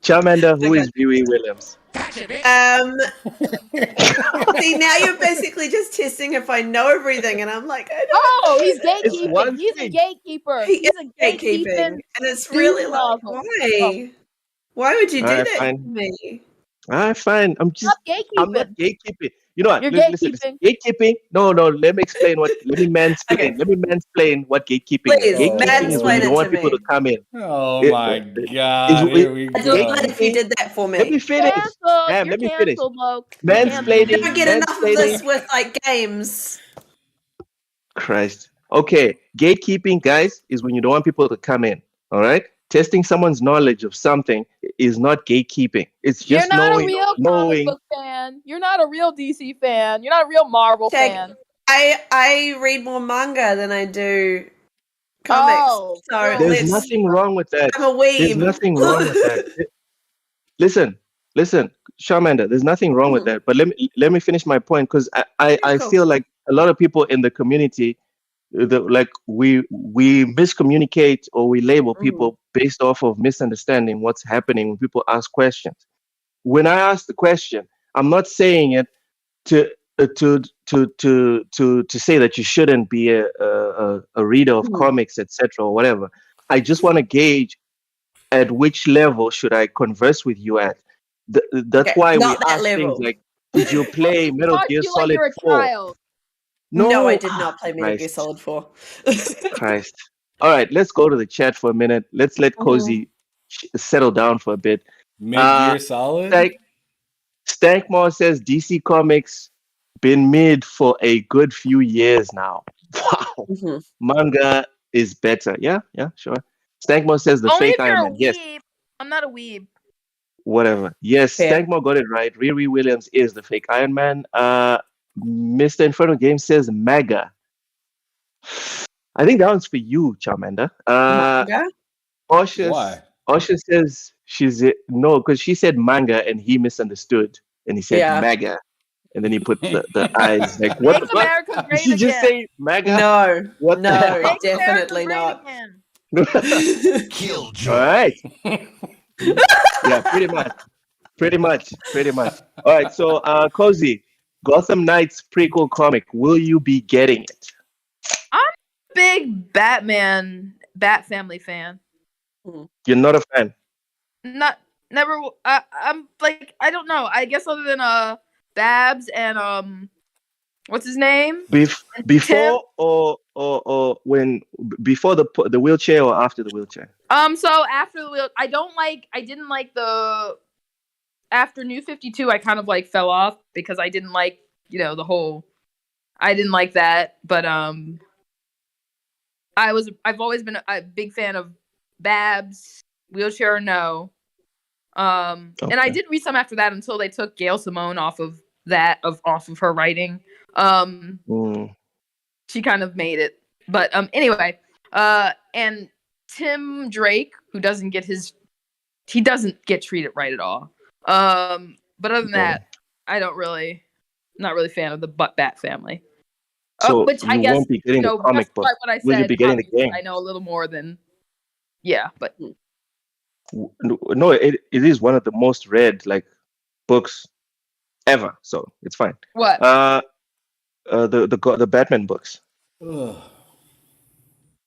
Charmander, who is Riri Williams? See, now you're basically just testing if I know everything, and I'm like, I don't Oh, he's It's gatekeeping. one He's a thing. gatekeeper. He He's is a gatekeeping, gatekeeping. and it's really like, nozzle. why? Why would you do Alright, that fine. to me? Fine. I'm not gatekeeping. gatekeeping. You know what? You're Listen. Gatekeeping. No. Let me explain what. Let me mansplain. Okay. Let me mansplain what gatekeeping is. Please, Gatekeeping is when you mansplain don't it want to people to me. come in. Oh It- my it- god, here we I'd go. love it if you did that for Let me me. finish. Canceled. Ma'am, You're let me finish. canceled, Mo. Mansplaining. Don't get enough of this with like games. Christ. Okay, gatekeeping, guys, is when you don't want people to come in. All right, testing someone's knowledge of something is not gatekeeping. It's You're just not a real comic knowing. book fan. You're not a real DC fan. You're not a real Marvel fan. I read more manga than I do comics. Oh, so There's nothing wrong with that. I'm a weeb. There's nothing wrong with that. Listen, Charmander. There's nothing wrong with that. But let me finish my point because I Cool. feel like a lot of people in the community, we miscommunicate or we label people based off of misunderstanding what's happening when people ask questions. When I ask the question, I'm not saying it to say that you shouldn't be a reader of comics, etc., or whatever. I just want to gauge at which level should I converse with you at. That's why we not that ask level. things like, "Did you play Metal Talk to Gear you like Solid you're a 4?" child. No, I did not play Metal Gear Christ. Solid 4. Christ. All right, let's go to the chat for a minute. Let's let Cozy settle down for a bit. Mid-Gear Solid? Stankmore says DC Comics been mid for a good few years now. Wow. Manga is better. Yeah, sure. Stankmore says the Only fake if you're Iron a Man. Yes, weeb. I'm not a weeb. whatever. Yes, Fair. Stankmore got it right. Riri Williams is the fake Iron Man. Mr. Inferno Game says MAGA. I think that one's for you, Charmander. Manga? Why? Osha says no, because she said manga and he misunderstood and he said MAGA. And then he put the eyes like, what Make the fuck? America Did great she just again. say MAGA? No, What the no, hell? Make definitely America not. great again. Killjoy. All right. Yeah, pretty much. All right, so Cozy, Gotham Knights prequel comic, will you be getting it? I'm a big Bat Family fan. You're not a fan. Never. I'm like, I don't know. I guess other than Babs and What's his name? Before Tim? or when before the wheelchair or after the wheelchair? So after the wheel, I didn't like the after New 52. I kind of like fell off because I didn't like the whole. I didn't like that, but I've always been a big fan of Babs, Wheelchair or No. And I did read some after that until they took Gail Simone off of her writing. She kind of made it. But anyway, and Tim Drake, who doesn't get treated right at all. But other than that, not really a fan of the Bat family. So which you I guess won't be getting the comic book. What I said, will you be getting the game? I know a little more than but no, it is one of the most read books ever, so it's fine. What? The Batman books. Ugh.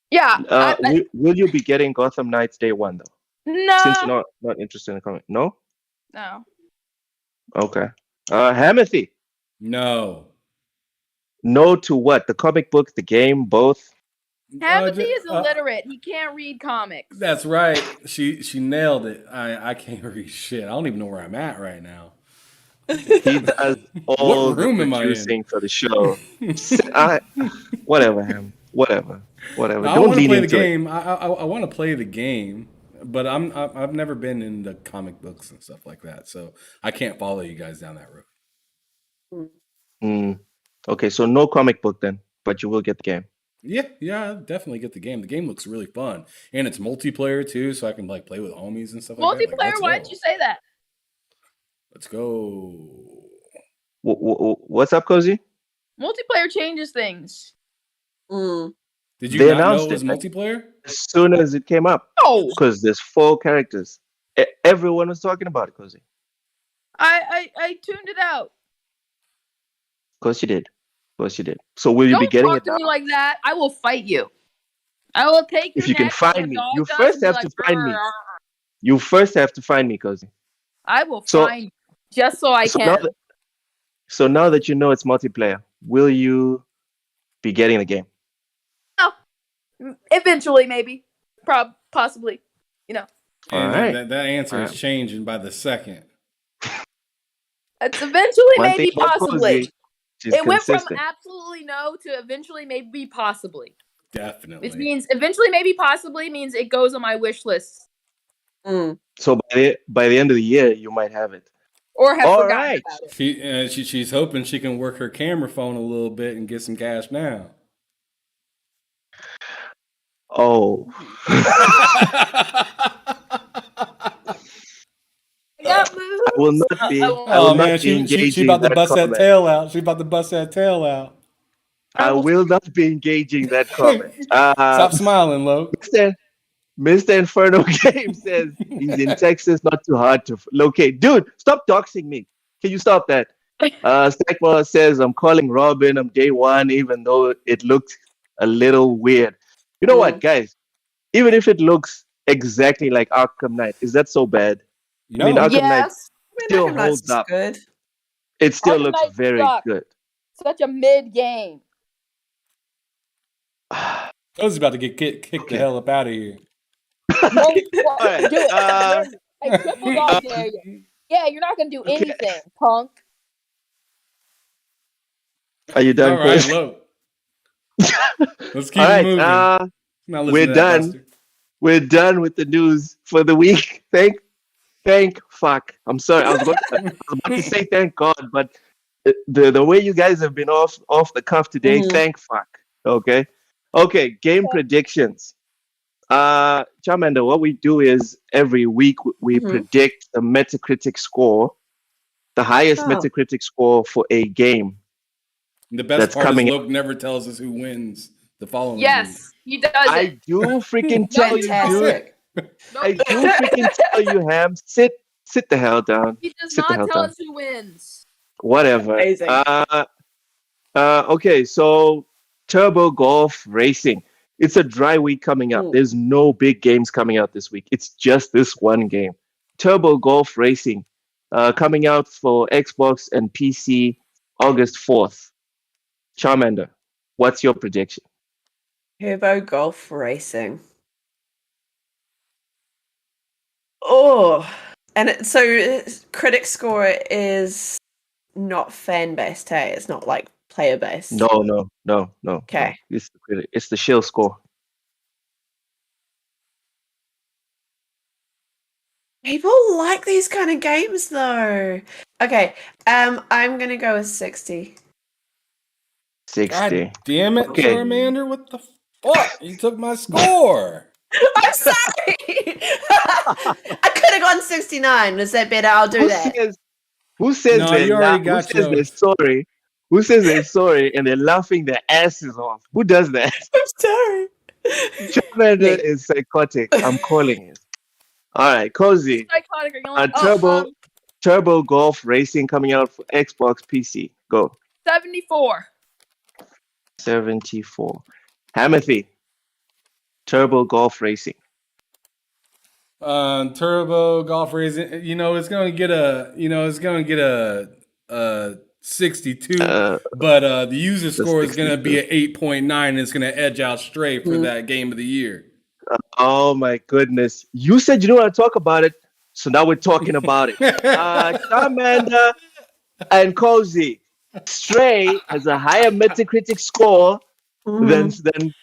Yeah. Will you be getting Gotham Knights Day 1 though? No. Since you're not interested in the comic. No? No. Okay. Hamothy. No. No to what? The comic book, the game, both? Hamothy is illiterate. He can't read comics. That's right. She nailed it. I can't read shit. I don't even know where I'm at right now. He does all the producing for the show. Whatever, Ham. Whatever. I want to play the game. I want to play the game, but I've never been into comic books and stuff like that, so I can't follow you guys down that road. Okay, so no comic book then, but you will get the game. Yeah, I'll definitely get the game. The game looks really fun, and it's multiplayer too, so I can play with homies and stuff like that. Multiplayer? Why did you say that? Let's go. What's up, Cozy? Multiplayer changes things. Did you not know it was multiplayer? As soon as it came up. Oh, because there's 4 characters. Everyone was talking about it, Cozy. I tuned it out. Of course you did. So will you be getting it now? Don't talk to me like that. I will fight you. I will take your If you can find me. You first have to find me. You first have to find me, Cozy. I will find you just so I can. So now that you know it's multiplayer, will you be getting the game? No. Eventually, maybe. Possibly. All right. That answer is changing by the second. It's eventually, maybe, possibly. It went from absolutely no to eventually, maybe, possibly. Definitely. Which means eventually, maybe, possibly means it goes on my wish list. So by the end of the year, you might have it. Or have forgotten about it. She's hoping she can work her camera phone a little bit and get some cash now. Oh. I will not be. She about to bust that tail out. She about to bust that tail out. I will not be engaging that comment. Stop smiling, Lo. Mr. Inferno Game says he's in Texas, not too hard to locate. Dude, stop doxing me. Can you stop that? Stackmore says, I'm calling Robin. I'm day 1, even though it looked a little weird. You know what, guys? Even if it looks exactly like Arkham Knight, is that so bad? No. I mean, Arkham Knight still Arkham holds up. Good. It still Arkham looks Knight very sucks. good. Such a mid game. I was about to get kicked the hell up out of here. Do it. I triple dog dare you. Yeah, you're not gonna do anything, punk. Are you done, Chris? All right, let's keep moving. We're done. We're done with the news for the week. Thank fuck. I'm sorry. I was about to say thank God, but the way you guys have been off the cuff today, thank fuck. Okay. Game predictions. Charmander, what we do is every week we predict the Metacritic score, the highest Metacritic score for a game. The best part is Luke never tells us who wins the following week. Yes, he does. I do freaking tell you, dude. I do freaking tell you, Ham. Sit the hell down. He does not tell us who wins. Whatever. Amazing. Okay, so Turbo Golf Racing. It's a dry week coming up. There's no big games coming out this week. It's just this one game. Turbo Golf Racing, coming out for Xbox and PC August 4th. Charmander, what's your prediction? Turbo Golf Racing. Oh, and critic score is not fan based. Hey, it's not like player based. No. Okay. It's the shield score. People like these kind of games, though. Okay, I'm gonna go with 60. 60. God damn it, Okay. Charmander! What the fuck? You took my score. I'm sorry. I could have gone 69. Was that better? I'll do that. Who says No, they're you already got who says they're yours. sorry? Who says they're sorry and they're laughing their asses off? Who does that? I'm sorry. Charmander Me. is psychotic. I'm calling it. All right, Cozy. Psychotic. Are you like, Turbo Golf Racing coming out for Xbox PC. Go. 74. 74. Hamathy. Turbo Golf Racing. Turbo Golf Racing. It's gonna get a 62, but the user score is gonna be an 8.9, and it's gonna edge out Stray for that game of the year. Oh my goodness! You said you don't want to talk about it, so now we're talking about it. Charmander and Cozy. Stray has a higher Metacritic score than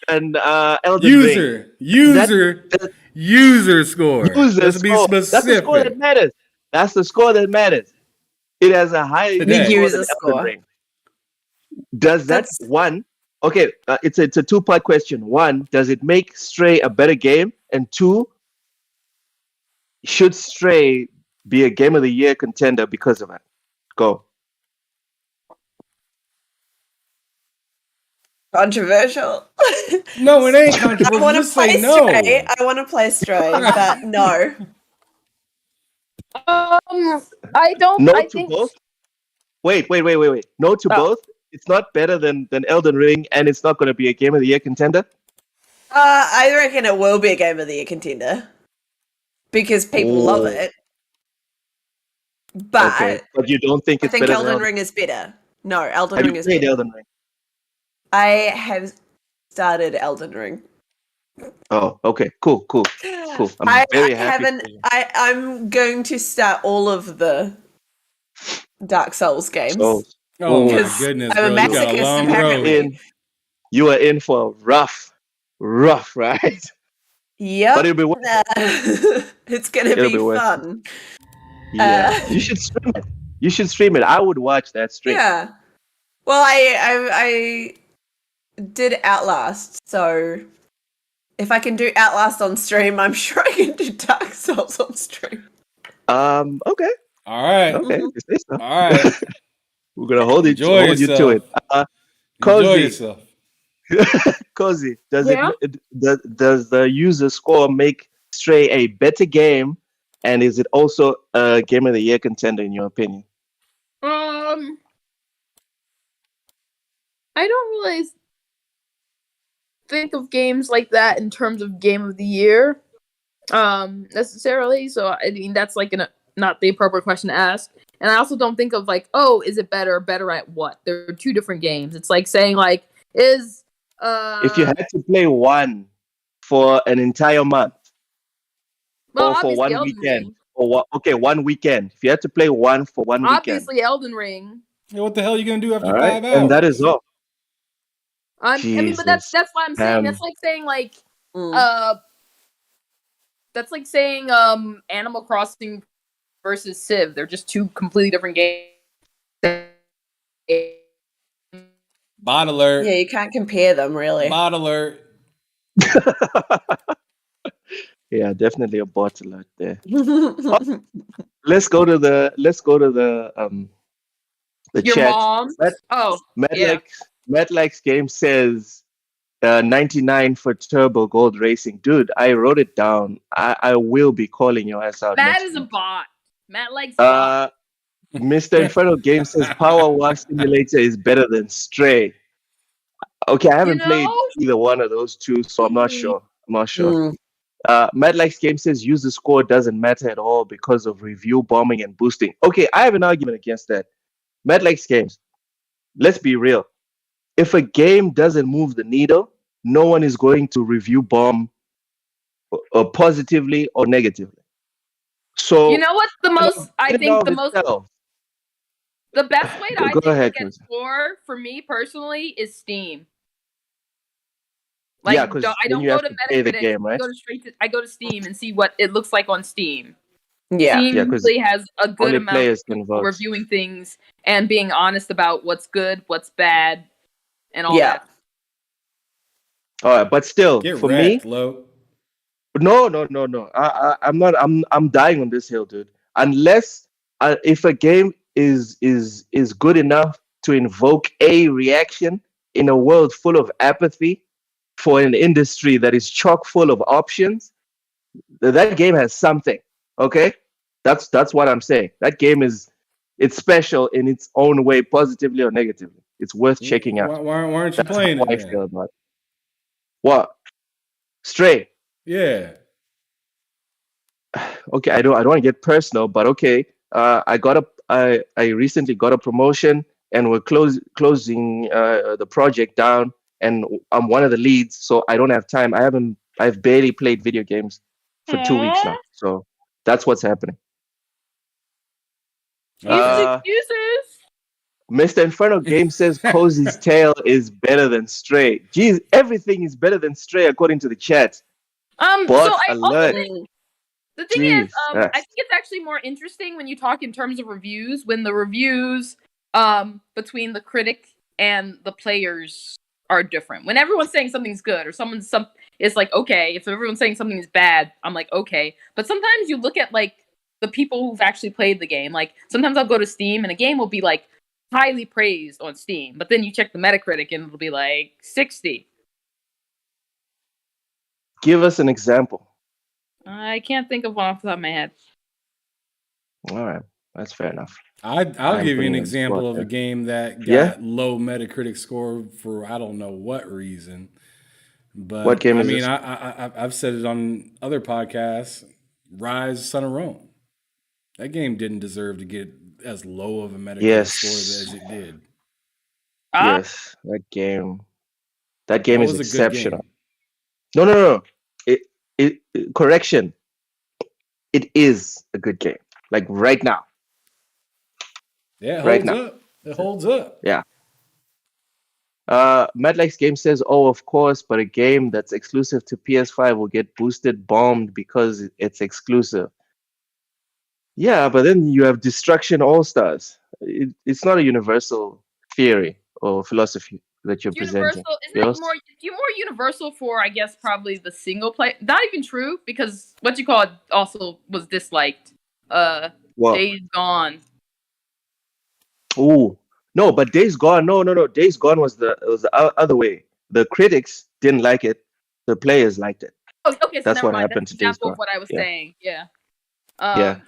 Elden Ring. User score. Let's be specific. That's the score that matters. That's the score that matters. It has a higher user score than Elden Ring. Does that one? Okay, it's a 2-part question. One, does it make Stray a better game? And two, should Stray be a Game of the Year contender because of it? Go. Controversial. No, it ain't controversial. I want to Just play say no. Stray. I want to play Stray, but no. I don't. No I to think. both. Wait. No to both. It's not better than Elden Ring, and it's not going to be a Game of the Year contender. I reckon it will be a Game of the Year contender because people love it. But but you don't think it's I think better Elden than Ring is better. No, Elden Have Ring you is played better. Elden Ring? I have started Elden Ring. Oh, okay, cool. I'm very happy. I'm going to start all of the Dark Souls games. Oh my Because goodness, I'm bro! a You got a masochist, long apparently. road. You are in for a rough ride. Yep. But it'll be worth it's gonna be worth fun. Yeah, you should stream it. You should stream it. I would watch that stream. Yeah. Well, I did Outlast, so if I can do Outlast on stream, I'm sure I can do Dark Souls on stream. Okay. All right. Okay. All right. We're gonna hold you to it. Enjoy Cozy. yourself. Cozy, does the user score make Stray a better game, and is it also a Game of the Year contender in your opinion? I don't really think of games like that in terms of Game of the Year, necessarily. So I mean, that's like not the appropriate question to ask. And I also don't think of like, oh, is it better at what? They're two different games. It's like saying like, is if you had to play one for an entire month, or for one weekend, or what? Okay, 1 weekend. If you had to play one for 1 weekend, obviously Elden Ring. Yeah, what the hell are you gonna do after 5 hours? And that is all. I mean, but that's why I'm saying that's like saying like that's like saying Animal Crossing versus Civ. They're just two completely different games. Bot alert. Yeah, you can't compare them really. Bot alert. Yeah, definitely a bot alert there. Let's go to the Your chat. mom. Matt likes game says 99 for Turbo Gold Racing. Dude, I wrote it down. I will be calling your ass out. Matt is a bot. Matt likes bots. Mr. Inferno Game says Power Wash Simulator is better than Stray. Okay, I haven't played either one of those two, so I'm not sure. Matt likes Game says user score doesn't matter at all because of review bombing and boosting. Okay, I have an argument against that. Matt likes Games. Let's be real. if a game doesn't move the needle, no one is going to review bomb positively or negatively. So You know what's the most? I in and think of itself, the best way to go ahead, look at Chris. score for me personally is Steam. Yeah, Like, because I then don't you go have to to play the Metacritic. game, right? I go straight to see what it looks like on Steam. Yeah. Steam Yeah, 'cause usually has a good only amount players of can people vote. reviewing things and being honest about what's good, what's bad, and all Yeah. that. All right, but still, Get for wrecked, me, Lo. no. I'm not. I'm dying on this hill, dude. Unless if a game is good enough to invoke a reaction in a world full of apathy for an industry that is chock full of options, that game has something. Okay, that's what I'm saying. That game it's special in its own way, positively or negatively. It's worth checking out. Why aren't you That's how playing it I then? feel about it. What? Stray. Yeah. Okay, I don't want to get personal, but okay. I recently got a promotion, and we're closing the project down, and I'm one of the leads, so I don't have time. I've barely played video games for 2 weeks now, so that's what's happening. Uh, Excuses. Mr. Inferno Game says Cozy's Tale is better than Stray. Jeez, everything is better than Stray according to the chat. So Bots I alert. also the thing Jeez, is, I think it's actually more interesting when you talk in terms of reviews, when the reviews between the critic and the players are different. When everyone's saying something's good or it's like, okay, if everyone's saying something's bad, I'm like, okay. But sometimes you look at like the people who've actually played the game. Like sometimes I'll go to Steam and a game will be like highly praised on Steam, but then you check the Metacritic and it'll be like 60. give us an example. I can't think of one off the top of my head. All right, that's fair enough. I'll I'm give you putting an it on the example spot of a there. game that got Yeah? low Metacritic score for I don't know what reason. But What game I is mean, this? I've said it on other podcasts. Rise, Son of Rome. That game didn't deserve to get as low of a Metacritic score as it did. Yes, that game That is was a good exceptional. game. No. Correction. It is a good game. Like right now. Yeah, it Right holds now. up. It holds up. Yeah. Madlikes Game says, "Oh, of course, but a game that's exclusive to PS5 will get boosted bombed because it's exclusive." Yeah, but then you have Destruction All Stars. It's not a universal theory or philosophy that you're presenting. Yes? More universal for, I guess, probably the single play. Not even true, because what you call it also was disliked. Well, Days Gone. ooh, no, but Days Gone. No. Days Gone was the other way. The critics didn't like it. The players liked it. Oh, okay, so That's never what mind. happened That's to an Days example Gone. of what I was Yeah. saying. Yeah. Yeah.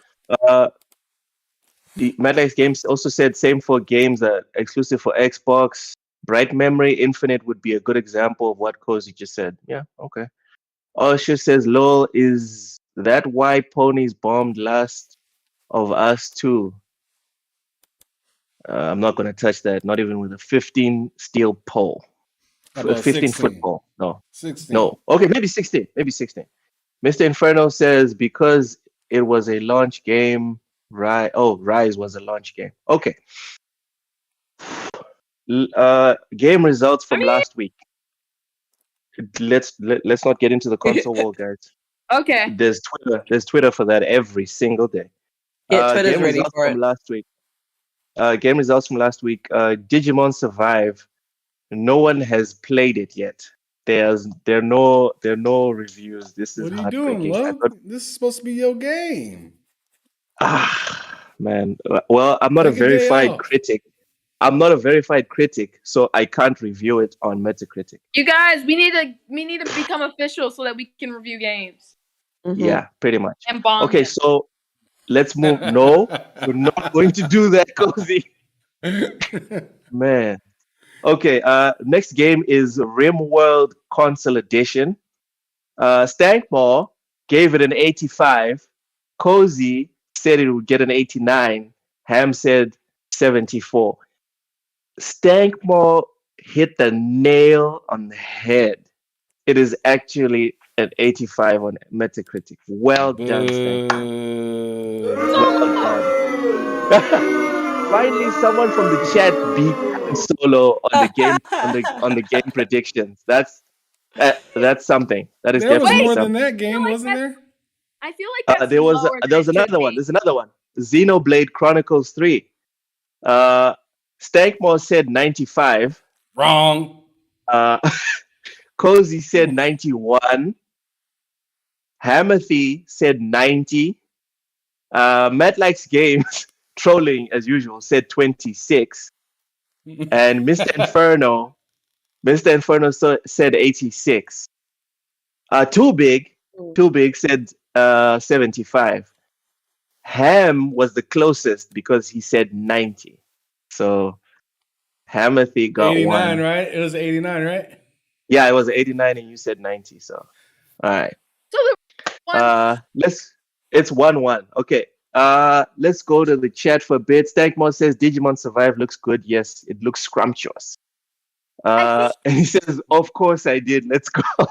The Madlife Games also said same for games that are exclusive for Xbox. Bright Memory Infinite would be a good example of what Cozy just said. Yeah, okay. Usher says, "Lol, is that why ponies bombed Last of Us 2? I'm not going to touch that, not even with a 15 steel pole. How A about 15-foot 16? pole. No. 16. No. Okay, maybe 16. Maybe 16. Mr. Inferno says, because it was a launch game, Rise was a launch game. Okay. Game results from last week. Let's not get into the console war, guys. Okay. There's Twitter for that every single day. Yeah, Twitter's game ready results for from it. last week. Game results from last week. Digimon Survive. No one has played it yet. There are no reviews. This is What are you doing, heartbreaking. love? This is supposed to be your game. Man. Well, I'm not a Take a day verified off. critic. I'm not a verified critic, so I can't review it on Metacritic. You guys, we need to become official so that we can review games Mm-hmm. Yeah, pretty much. and bomb Okay, them. so let's move. No, we're not going to do that, Cozy. Man. Okay, next game is RimWorld Console Edition. Stankmore gave it an 85. Cozy said it would get an 89. Ham said 74. Stankmore hit the nail on the head. It is actually an 85 on Metacritic. Well done, Stank. Well done. Finally, someone from the chat beat Han Solo on the game on the game predictions. That's something. That is There was definitely more than something. that game, wasn't there? I feel like that's There was lower than it another should one. be. There's another one. Xenoblade Chronicles 3. Stankmore said 95. Wrong. Cozy said 91. Hamathy said 90. Matt Likes Games, trolling as usual, said 26. And Mr. Inferno said 86. Too Big said 75. Ham was the closest because he said 90. So Hamathy got 89, one. right? It was 89, right? Yeah, it was 89 and you said 90. So, all right. So the It's 1-1. Okay. Let's go to the chat for a bit. Stankmore says Digimon Survive looks good. Yes, it looks scrumptious. And he says, of course I did. Let's go. so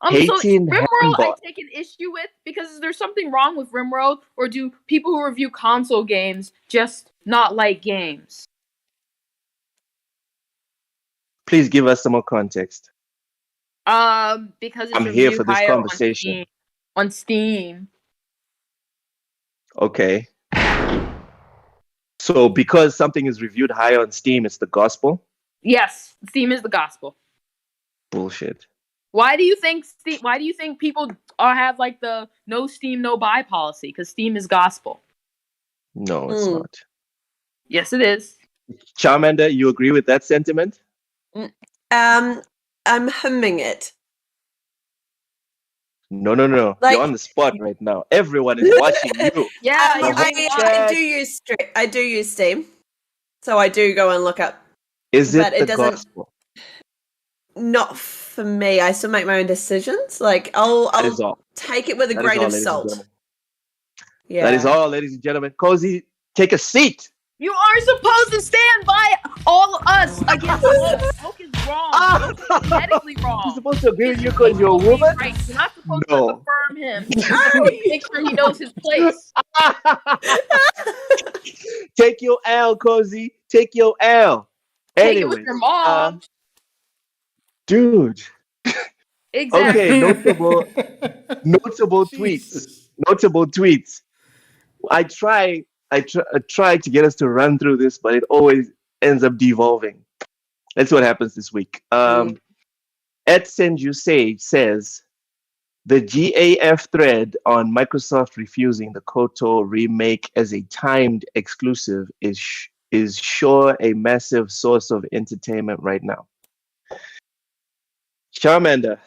Hating Rimworld, I Handball. take an issue with because is there something wrong with Rimworld, or do people who review console games just not like games? Please give us some more context. Because it's I'm here reviewed for this higher conversation. on Steam. Okay. So because something is reviewed higher on Steam, it's the gospel? Yes, Steam is the gospel. Bullshit. Why do you think people have like the no Steam, no buy policy? Because Steam is gospel. No, it's not. Yes, it is. Charmander, you agree with that sentiment? I'm humming it. No. Like- You're on the spot right now. Everyone is watching you. Yeah, I do use Steam, so I do go and look up. Is But it it the doesn't- gospel? Not for me. I still make my own decisions. Like I'll That is all. take it with a That is grain all, of ladies and salt. gentlemen. Yeah. That is all, ladies and gentlemen. Cozy, take a seat. you are supposed to stand by all of us against Smoke. Smoke is wrong. Smoke is genetically wrong. You're supposed to agree with you He's because you're a totally woman? right. You're not supposed No. to affirm him. You're supposed to make sure he knows his place. Take your L, Cozy. Take your L. Take it with Anyways, your mom. dude. Exactly. Okay, notable tweets. Jesus. Notable tweets. I try to get us to run through this, but it always ends up devolving. That's what happens this week. Ed Senju Sage says the GAF thread on Microsoft refusing the KOTOR remake as a timed exclusive is sure a massive source of entertainment right now. Charmander,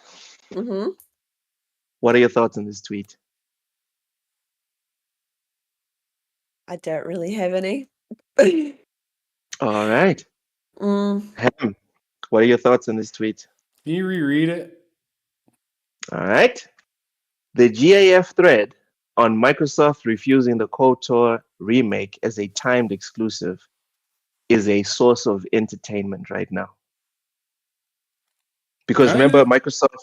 what are your thoughts on this tweet? I don't really have any. All right. Ham, what are your thoughts on this tweet? Can you reread it? All right. The GAF thread on Microsoft refusing the KOTOR remake as a timed exclusive is a source of entertainment right now. Because remember, Microsoft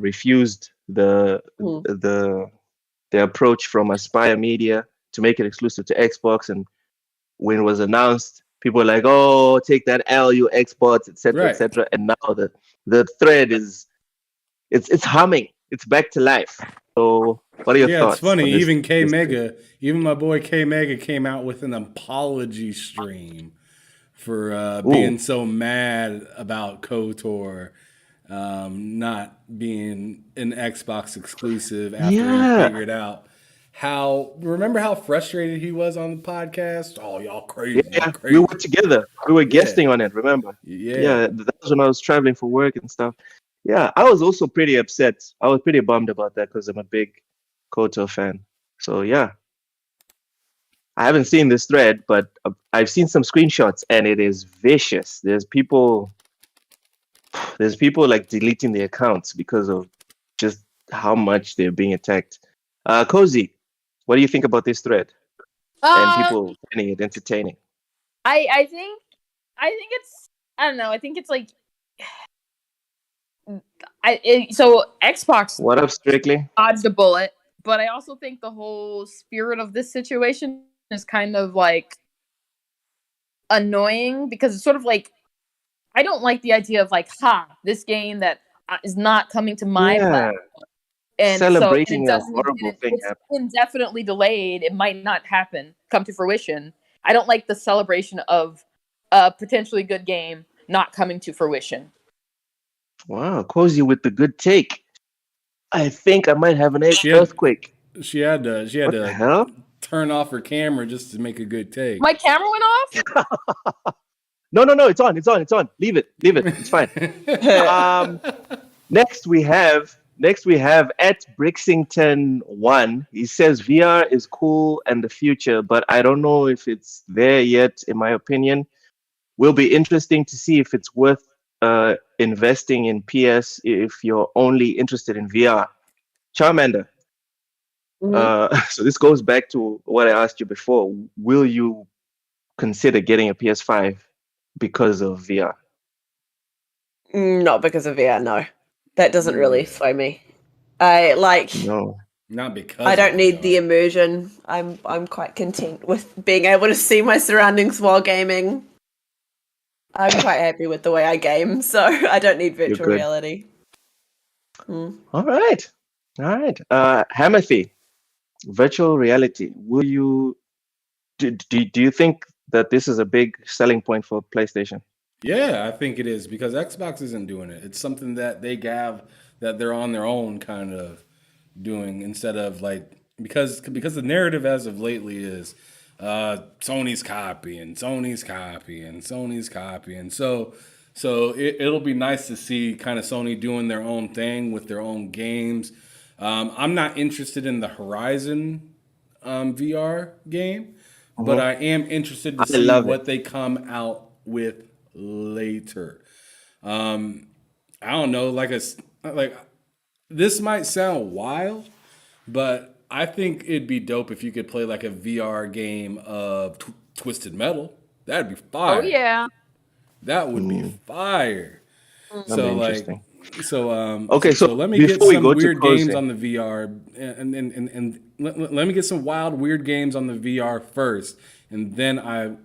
refused the approach from Aspire Media to make it exclusive to Xbox, and when it was announced, people were like, "Oh, take that L, you Xbox, etc., etc." And now the thread it's humming. It's back to life. So, what are your thoughts? It's funny. on Even this Mega, even my boy K Mega came out with an apology stream for being so mad about KOTOR not being an Xbox exclusive after he figured out remember how frustrated he was on the podcast? Oh, y'all crazy. Yeah, y'all crazy. we were together. We were guesting on it, remember? Yeah. That was when I was traveling for work and stuff. Yeah, I was also pretty upset. I was pretty bummed about that because I'm a big KOTOR fan. So, yeah. I haven't seen this thread, but I've seen some screenshots and it is vicious. There's people like deleting their accounts because of just how much they're being attacked. Cozy, what do you think about this thread? And people finding it entertaining? I think I think it's, I don't know. I think it's like, so Xbox What up, Strictly? dodged a bullet, but I also think the whole spirit of this situation is kind of like annoying because it's sort of like, I don't like the idea of like, this game that is not coming to my Yeah, platform. And so, and celebrating it a doesn't, horrible thing it's happened. indefinitely delayed. It might not come to fruition. I don't like the celebration of a potentially good game not coming to fruition. Wow, Cozy with the good take. I think I might have an She had earthquake. she had What the to hell? turn off her camera just to make a good take. My camera went off? No, it's on. Leave it. It's fine. Next we have at Brixington1. He says VR is cool and the future, but I don't know if it's there yet. In my opinion, will be interesting to see if it's worth investing in PS if you're only interested in VR. Charmander. So this goes back to what I asked you before. Will you consider getting a PS5 because of VR? Not because of VR, no. That doesn't really sway me. I like. No. Not because I don't of need VR. the immersion. I'm quite content with being able to see my surroundings while gaming. I'm quite happy with the way I game, so I don't need virtual good. reality. All right. Hamathy, virtual reality. Will you do you think that this is a big selling point for PlayStation? Yeah, I think it is because Xbox isn't doing it. It's something that they have that they're on their own kind of doing instead of like because the narrative as of lately is Sony's copying. So it'll be nice to see kind of Sony doing their own thing with their own games. I'm not interested in the Horizon VR game, but I am interested to see love what it. they come out with later. I don't know, like this might sound wild, but I think it'd be dope if you could play like a VR game of Twisted Metal. That'd be fire. Oh, yeah. That would be fire. That'd So be like, interesting. okay, so let me get before we some go to weird games Cozy- on the VR, and let me get some wild weird games on the VR first, and then I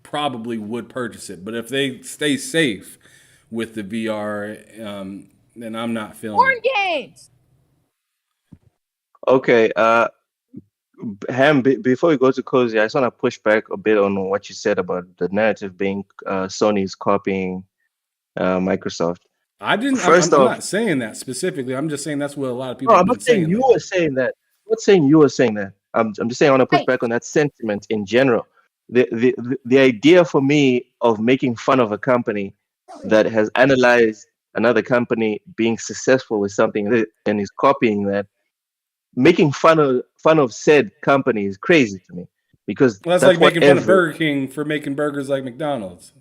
probably would purchase it. But if they stay safe with the VR, then I'm not feeling Porn it. games! Okay, Ham. Before we go to Cozy, I just want to push back a bit on what you said about the narrative being Sony's copying Microsoft. I didn't. First I'm off, not saying that specifically. I'm just saying that's what a lot of no, people have I'm been not saying saying you lately. were saying that. I'm not saying you were saying that. I'm just saying I want to push Hey. back on that sentiment in general. The idea for me of making fun of a company that has analyzed another company being successful with something and is copying that, making fun of said company is crazy to me because Well, that's that's like what making fun of Burger King for making burgers like McDonald's.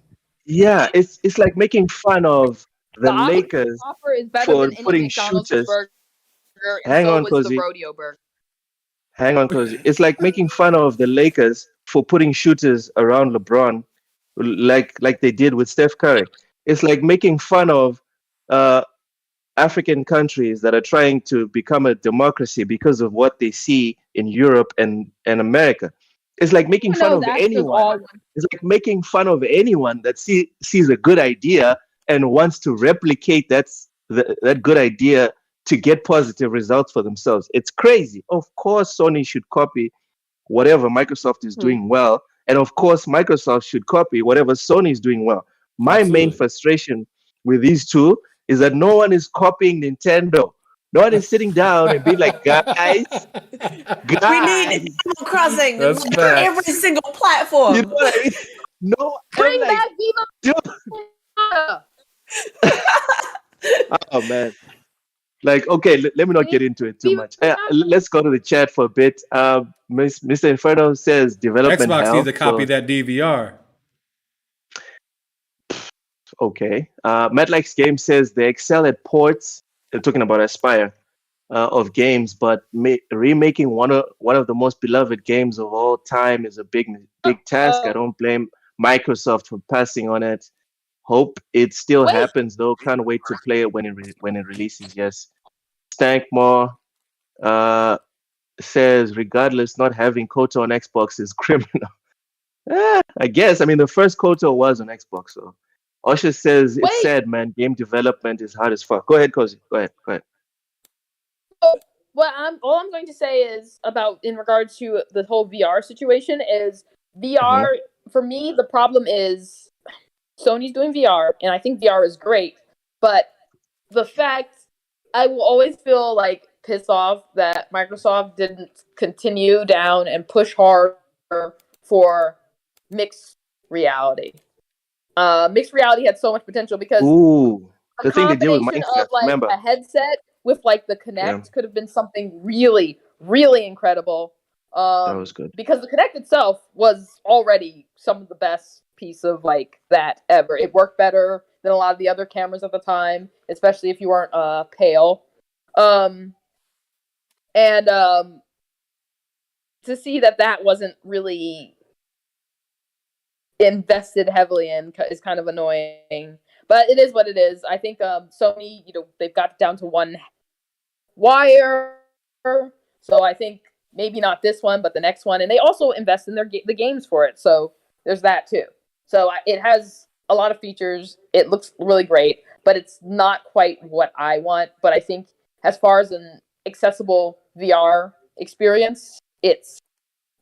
yeah, it's like making fun of the The Aqua Lakers offer is better for than any putting McDonald's shooters. burger, and Hang so on, was the Cozy. rodeo burger. Hang on, Cozy. It's like making fun of the Lakers for putting shooters around LeBron, like they did with Steph Curry. It's like making fun of uh, African countries that are trying to become a democracy because of what they see in Europe and America. It's like making fun No, of that's just anyone. all one. It's like making fun of anyone that sees a good idea and wants to replicate that good idea to get positive results for themselves. It's crazy. Of course, Sony should copy whatever Microsoft is doing well, and of course, Microsoft should copy whatever Sony is doing well. My main Absolutely. frustration with these two is that no one is copying Nintendo. No one is sitting down and being like, guys, We need Animal Crossing That's on facts. every single platform. you know what I mean? No, and I'm Bring like, back Viva! oh man. Like, okay, let me not get into it too much. Let's go to the chat for a bit. Mr. Inferno says development Xbox hell. needs to copy that DVR. Okay. Matt Likes Game says they excel at ports. They're talking about Aspire of games, but remaking one of the most beloved games of all time is a big task. I don't blame Microsoft for passing on it. Hope it still Wait. happens though. Can't wait to play it when it releases. Yes. Stankmore says, regardless, not having KOTOR on Xbox is criminal. I guess. I mean, the first KOTOR was on Xbox, so. Osha says it's Wait. sad, man. Game development is hard as fuck. Go ahead, Cozy. Go ahead. Well, all I'm going to say is about in regards to the whole VR situation is VR for me. The problem is Sony's doing VR, and I think VR is great, but the fact I will always feel like pissed off that Microsoft didn't continue down and push hard for mixed reality. Mixed reality had so much potential because Ooh, a the thing they did with combination Minecraft. of like Remember? a headset with like the Kinect Yeah. could have been something really, really incredible. That was good. Because the Kinect itself was already some of the best piece of like that ever. It worked better than a lot of the other cameras at the time, especially if you weren't pale. And to see that wasn't really invested heavily in is kind of annoying. But it is what it is. I think Sony, they've got down to one wire. So I think maybe not this one, but the next one. And they also invest in the games for it. So there's that too. So it has a lot of features. It looks really great, but it's not quite what I want. But I think as far as an accessible VR experience, it's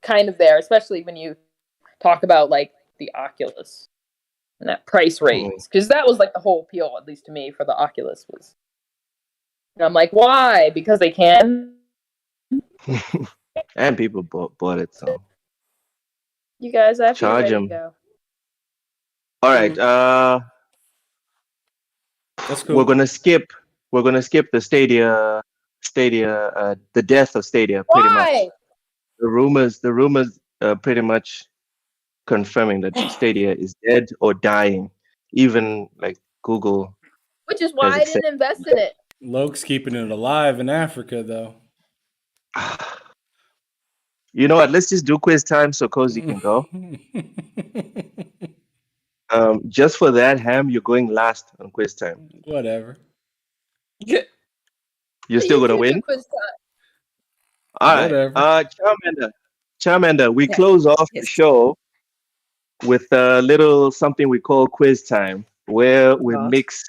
kind of there, especially when you talk about like the Oculus and that price range, because that was like the whole appeal, at least to me, for the Oculus was. And I'm like, why? Because they can. And people bought it, so. You guys, I have to get Charge ready 'em. to go. All right. That's cool. We're gonna skip the Stadia, the death of Stadia, pretty much. Why? The rumors pretty much confirming that Stadia is dead or dying. Even like Google. Which is why I Has didn't invest in it. Loke's keeping it alive in Africa, though. You know what? Let's just do quiz time so Cozy can go. Just for that, Ham, you're going last on quiz time. Whatever. You're still gonna win. Quiz time. All right. Whatever. Charmander, we close off the show with a little something we call quiz time, where we mix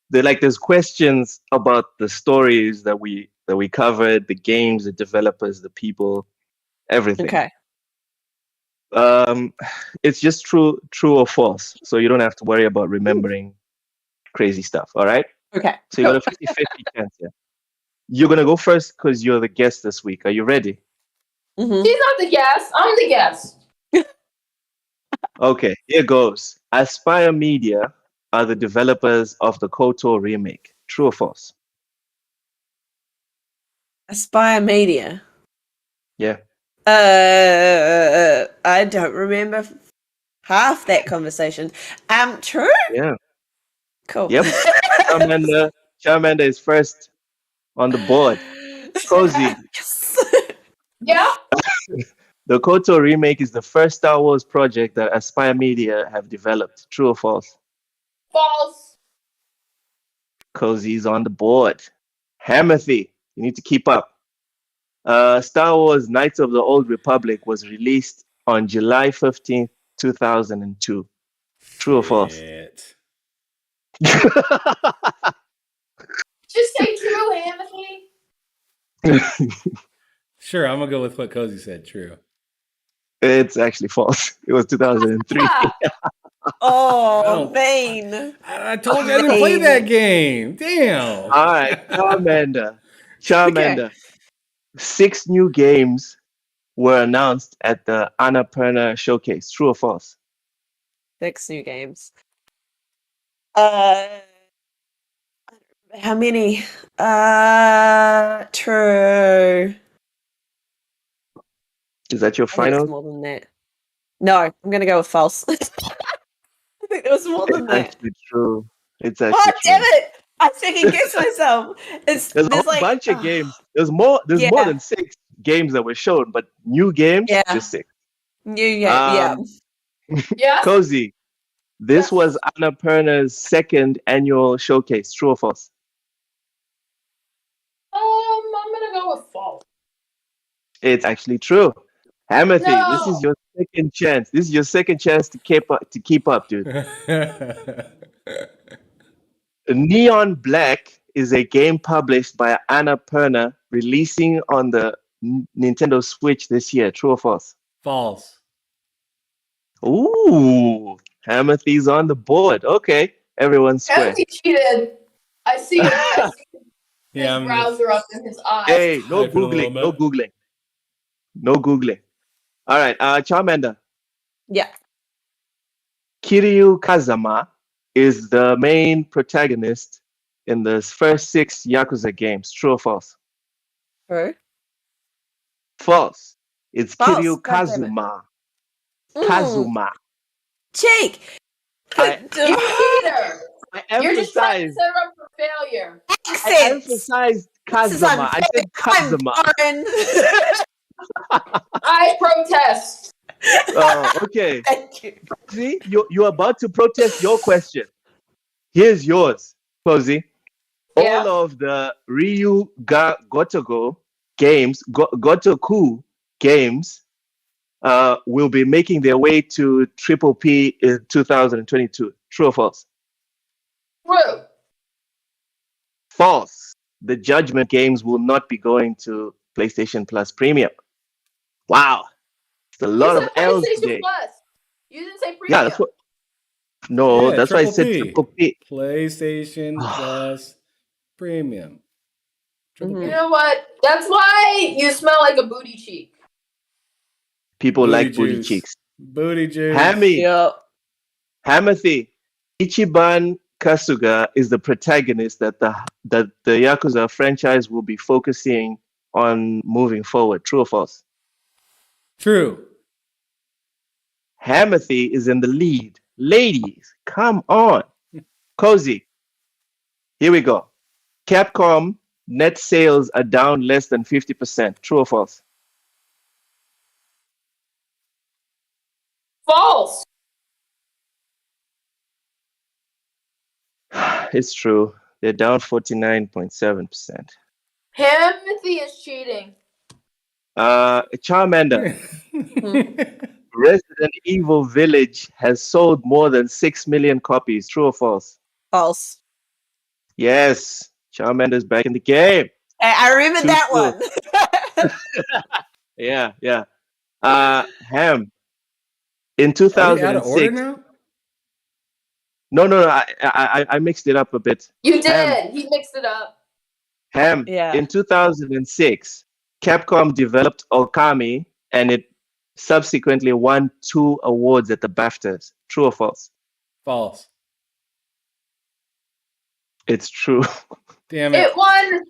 there's questions about the stories that we covered, the games, the developers, the people, everything. Okay. It's just true or false, so you don't have to worry about remembering crazy stuff. All right. Okay. So you got a 50-50 chance here. You're gonna go first because you're the guest this week. Are you ready? Mm-hmm. She's not the guest. I'm the guest. Okay, here goes. Aspire Media are the developers of the KOTOR remake. True or false? Aspire Media. Yeah. I don't remember half that conversation. True? Yeah. Cool. Yep. Charmander is first on the board. Cozy. Yes. Yeah. The KOTOR remake is the first Star Wars project that Aspire Media have developed. True or false? False. Cozy's on the board. Hamothy, you need to keep up. Star Wars Knights of the Old Republic was released on July 15th, 2002. True or false? Shit. Just say true, Hamothy. Sure, I'm gonna go with what Cozy said. True. It's actually false. It was 2003. Oh, Bane. I told you I didn't play that game. Damn. All right, Charmander. Okay. 6 new games were announced at the Annapurna Showcase. True or false? 6 new games. How many? True. Is that your I think final? it's more than that. No, I'm gonna go with false. I think it was more than It's that. actually true. It's actually Oh, true. damn it! I second guessed myself. There's a whole like, bunch of games. There's more than 6 games that were shown, but new games, Yeah. just 6. New game, yeah. Yes. Cozy, this Yes. was Annapurna's second annual showcase. True or false? I'm gonna go with false. It's actually true. Hamothy, this is No. your second chance. This is your second chance to keep up, dude. Neon Black is a game published by Annapurna, releasing on the Nintendo Switch this year. True or false? False. Ooh, Hamothy's on the board. Okay, everyone's square. He cheated. I see it. I see Yeah, his I'm browser up in his eyes. Hey, no typing a little googling, no bit. googling, no googling. All right, Charmander. Yeah. Kiryu Kazama is the main protagonist in the first 6 Yakuza games. True or false? True. False. It's False. Kiryu God damn it. Kazuma. Mm. Kazuma. Cheek. I- You cheater. I You're just trying to emphasized. set her up for failure. I emphasized This is Kazuma. I said unfair. Kazuma. I'm I protest. Oh, okay. Thank you. See, you're about to protest your question. Here's yours, Posey. Yeah. All of the Ryu Gotoku games, Gotoku games, will be making their way to Triple P in 2022. True or false? True. False. The Judgment games will not be going to PlayStation Plus Premium. Wow. It's a lot You of said L's PlayStation today. Plus. You didn't say premium. Yeah, that's what. No, Yeah, that's why I Triple said P. Triple P. PlayStation Plus Premium. Triple Mhm. You P. know what? That's why you smell like a booty cheek. People Booty like booty juice. cheeks. Booty juice. Hammy, Yep. Hamathy, Ichiban Kasuga is the protagonist that the Yakuza franchise will be focusing on moving forward. True or false? True. Hamathy is in the lead. Ladies, come on. Cozy, here we go. Capcom net sales are down less than 50%. True or false? False. It's true. They're down 49.7%. Timothy is cheating. Charmander, Resident Evil Village has sold more than 6 million copies. True or false? False. Yes. Charmander's back in the game. I remember that 2-2. one. Yeah, yeah. Ham. In Are we out of order 2006. now? No. I mixed it up a bit. You did. Ham. He mixed it up. Ham. Yeah. In 2006, Capcom developed Okami, and it subsequently won 2 awards at the BAFTAs. True or false? False. It's true. Damn it. It won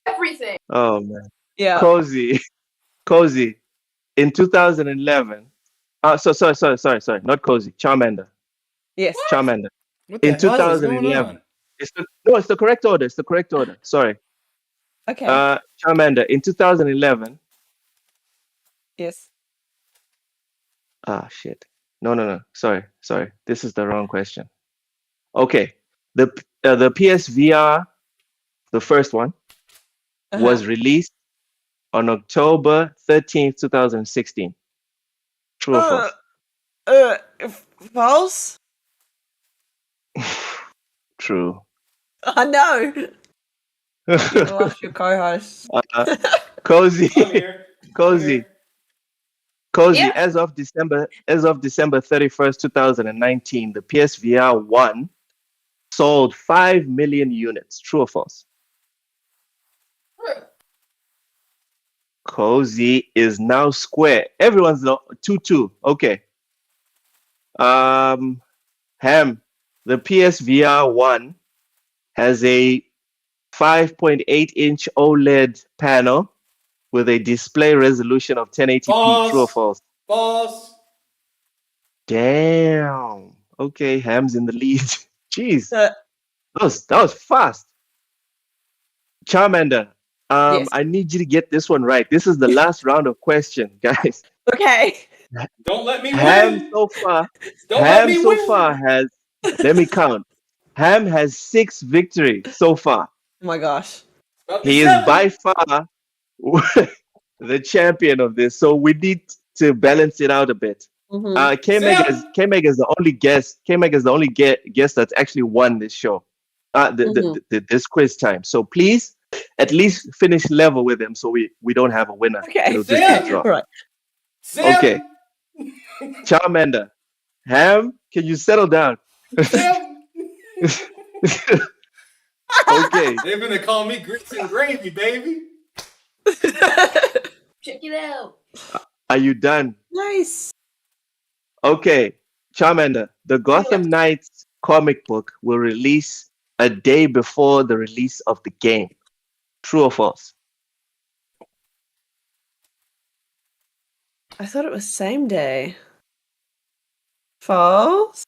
everything. Oh man. Yeah. Cozy. In 2011. Sorry. Not Cozy. Charmander. Yes. Charmander. What the In hell is going 2011. on? It's the correct order. Sorry. Okay. Charmander. In 2011. Yes. Ah, shit. No. Sorry. This is the wrong question. Okay. The PSVR, the first one, was released on October 13th, 2016. True or false? False? True. I know. You lost your co-host. Cozy. I'm here. Cozy. Yeah. As of December 31st, 2019, the PSVR 1 sold 5 million units. True or false? True. Cozy is now square. Everyone's 2-2. Okay. Ham, the PSVR 1 has a 5.8-inch OLED panel with a display resolution of 1080p. False. True or false? False. Damn. Okay, Ham's in the lead. Jeez. Uh, That was fast. Charmander, Yes. I need you to get this one right. This is the last round of question, guys. Okay. Don't let me Ham win. so far. Don't let me win. Has. Let me count. Ham has 6 victories so far. Oh my gosh. Up to He is 7. by far the champion of this. So we need to balance it out a bit. Mm-hmm. K-Meg is the only guest. K-Meg is the only guest that's actually won this show. This quiz time. So please, at least finish level with him, so we don't have a winner. Okay. It'll just be a draw. Right. 7. Okay. Charmander, Ham, can you settle down? 7. Okay. They're gonna call me grits and gravy, baby. Check it out. Are you done? Nice. Okay. Charmander, the Gotham Knights comic book will release a day before the release of the game. True or false? I thought it was same day. False.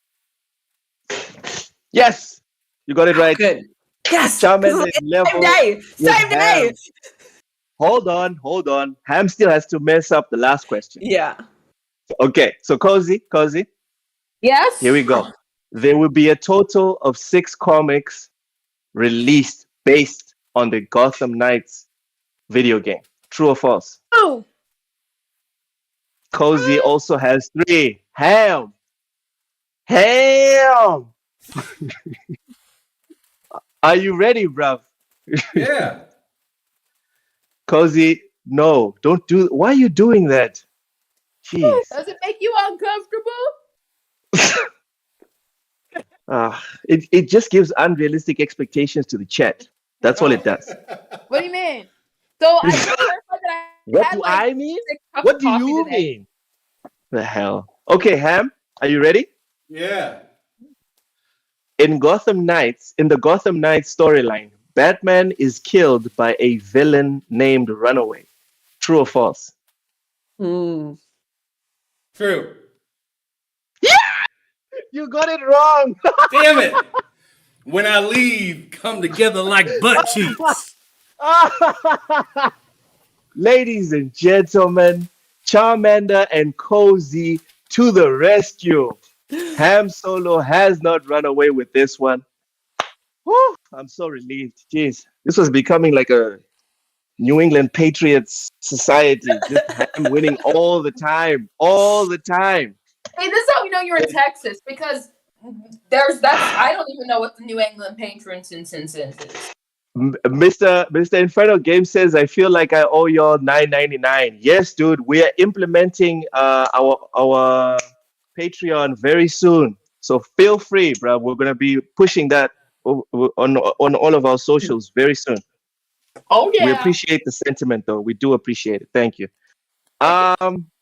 Yes, you got it right. Good. Yes. Charmander It's is level. same day. with Same day. Ham. Hold on. Ham still has to mess up the last question. Yeah. Okay, so Cozy, Yes. here we go. There will be a total of 6 comics released based on the Gotham Knights video game. True or false? Oh. Cozy also has 3. Ham. Are you ready, bruv? Yeah. Cozy, no, don't do. Why are you doing that? Jeez. Does it make you uncomfortable? It just gives unrealistic expectations to the chat. That's all it does. What do you mean? So I just clarified that What had do like I mean? 6 cups What of do coffee you today. mean? The hell? Okay, Ham, are you ready? Yeah. In the Gotham Knights storyline, Batman is killed by a villain named Runaway. True or false? Hmm. True. You got it wrong. Damn it. When I leave, come together like butt cheeks. Ladies and gentlemen, Charmander and Cozy to the rescue. Ham Solo has not run away with this one. Whew, I'm so relieved. Jeez, this was becoming like a New England Patriots society. Just Ham winning all the time. Hey, this is how we know you're in Texas because I don't even know what the New England Patriots instance is. Mr. Inferno Game says, I feel like I owe y'all $9.99. Yes, dude, we are implementing our Patreon very soon. So feel free, bro. We're gonna be pushing that on all of our socials very soon. Oh yeah. We appreciate the sentiment, though. We do appreciate it. Thank you.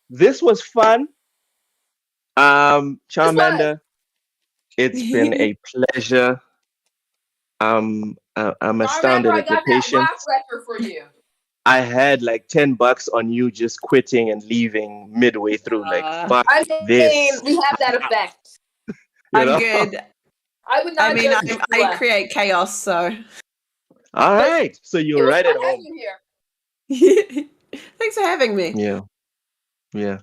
This was fun. Charmander, it's been a pleasure. I'm astounded I at your got that patience. rock record for you. I had like $10 on you just quitting and leaving midway through. Like, fuck I mean, this. we have that effect. You I'm know? good. I would not. I mean, judge you I less. create chaos, so. All right. So you're It was right at fun having home. you here. Thanks for having me. Yeah.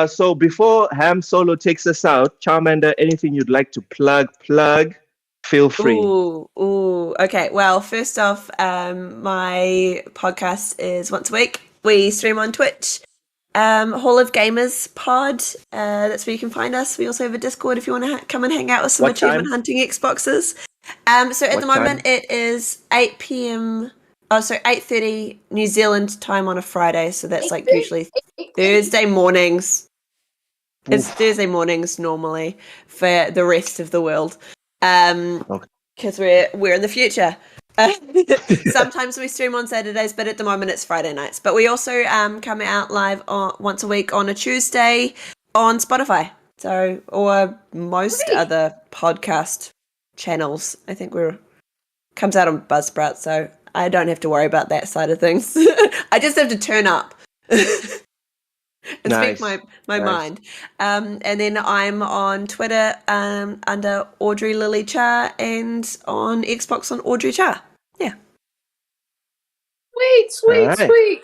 So before Ham Solo takes us out, Charmander, anything you'd like to plug, feel free. Ooh. Okay. Well, first off, my podcast is once a week. We stream on Twitch. Hall of Gamers Pod. That's where you can find us. We also have a Discord if you want to come and hang out with some What achievement time? hunting Xboxes. So at What the moment time? it is 8 p.m. Oh, so 8:30 New Zealand time on a Friday. So that's like 8:30? usually Thursday mornings. It's Oof. Thursday mornings normally for the rest of the world. Because we're in the future. Sometimes we stream on Saturdays, but at the moment it's Friday nights. But we also come out live once a week on a Tuesday on Spotify. So, or most other podcast channels. I think comes out on Buzzsprout, so I don't have to worry about that side of things. I just have to turn up. And Nice. speak my mind. And then I'm on Twitter under Audrey Lily Cha and on Xbox on Audrey Cha. Yeah. Sweet. All right.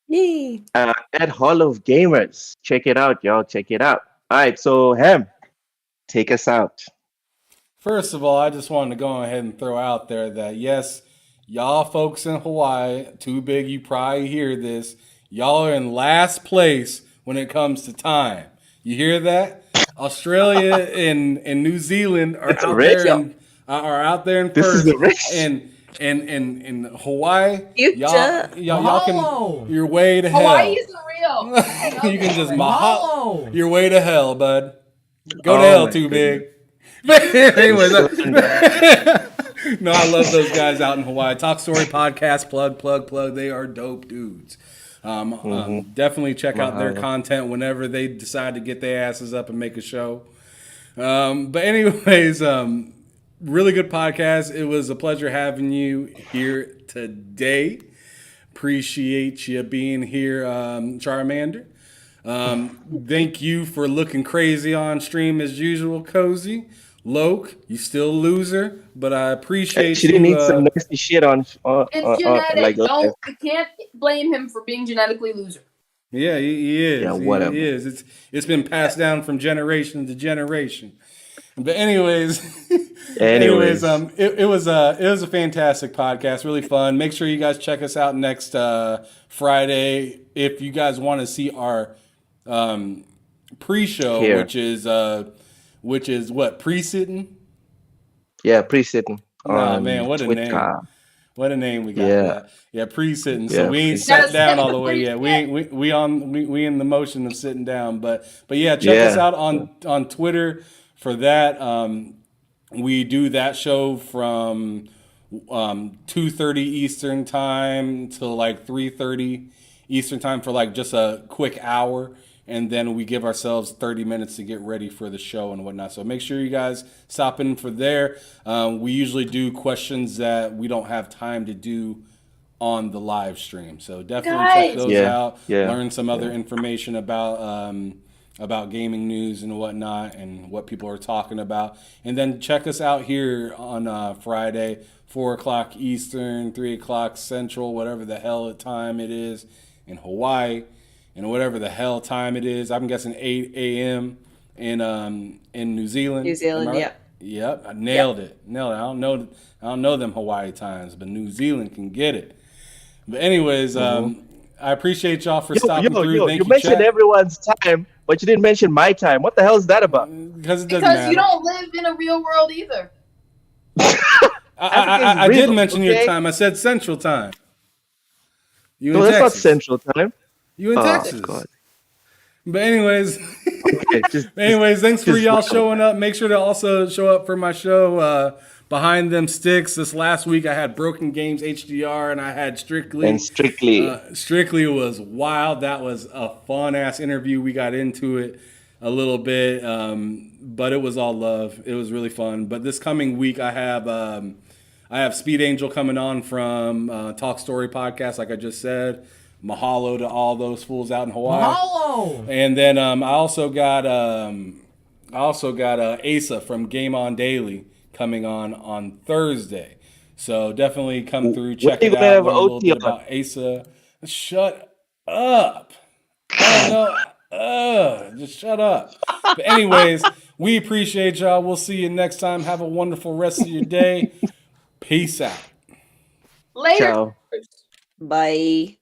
Yay. at Hall of Gamers. Check it out, y'all. Check it out. All right, so Ham, take us out. First of all, I just wanted to go ahead and throw out there that yes, y'all folks in Hawaii, too big, you probably hear this. Y'all are in last place when it comes to time. You hear that? Australia and New Zealand are It's a out race. there and are out there in This is first. a race. And in Hawaii, Future. y'all can you're way to hell. Hawaii isn't real. You can just mahalo. You're way to hell, bud. Go Oh to hell, my too goodness. big. But anyways, Slander. no, I love those guys out in Hawaii. Talk Story Podcast, plug. They are dope dudes. Definitely check out their Mahalo. content whenever they decide to get their asses up and make a show. But anyways, really good podcast. It was a pleasure having you here today. Appreciate you being here, Charmander. Thank you for looking crazy on stream as usual, Cozy. Loke, you still a loser, but I appreciate She you. didn't eat some nasty shit on It's genetic. like Don't you can't blame him for being genetically loser. Yeah, he is. Yeah, whatever. He is. It's been passed down from generation to generation. But anyways, Anyways. it was a fantastic podcast, really fun. Make sure you guys check us out next Friday if you guys want to see our pre-show, Here. which is what, pre-sitting? Yeah, pre-sitting. Nah, on man, what a Twitter. name. What a name we got Yeah. for that. Yeah, pre-sitting. So Yeah, we ain't pre-sitting. sat down all the way Gotta yet. sit. We in the motion of sitting down. But yeah, check us Yeah. out on Twitter for that. We do that show from 2:30 Eastern time till like 3:30 Eastern time for like just a quick hour. And then we give ourselves 30 minutes to get ready for the show and whatnot. So make sure you guys stop in for there. We usually do questions that we don't have time to do on the live stream. So definitely check Guys. those Yeah, out. yeah, Learn some other information about gaming news and whatnot and what people are talking about. And then check us out here on Friday, 4 o'clock Eastern, 3 o'clock Central, whatever the hell time it is in Hawaii. And whatever the hell time it is, I'm guessing 8 a.m. in New Zealand. New Zealand, Am I right? yep. Yep, I nailed it. I don't know them Hawaii times, but New Zealand can get it. But anyways, I appreciate y'all for stopping through. Thank You you, mentioned chat. everyone's time, but you didn't mention my time. What the hell is that about? Because it doesn't Because matter. you don't live in a real world either. I did African's mention real, your okay? time. I said Central Time. You No, in that's not Texas. Central Time. You in Oh, Texas. God. But anyways, Okay, anyways, thanks for just y'all welcome. showing up. Make sure to also show up for my show, Behind Them Sticks. This last week I had Broken Games HDR and I had Strictly. And Strictly. Strictly was wild. That was a fun ass interview. We got into it a little bit, but it was all love. It was really fun. But this coming week I have Speed Angel coming on from Talk Story Podcast, like I just said. Mahalo to all those fools out in Hawaii. Mahalo! And then I also got Asa from Game On Daily coming on Thursday. So definitely come through, check When it are you gonna out, have learn a little OT bit on? about Asa. Shut up. I don't know. Just shut up. But anyways, we appreciate y'all. We'll see you next time. Have a wonderful rest of your day. Peace out. Later. Ciao. Bye.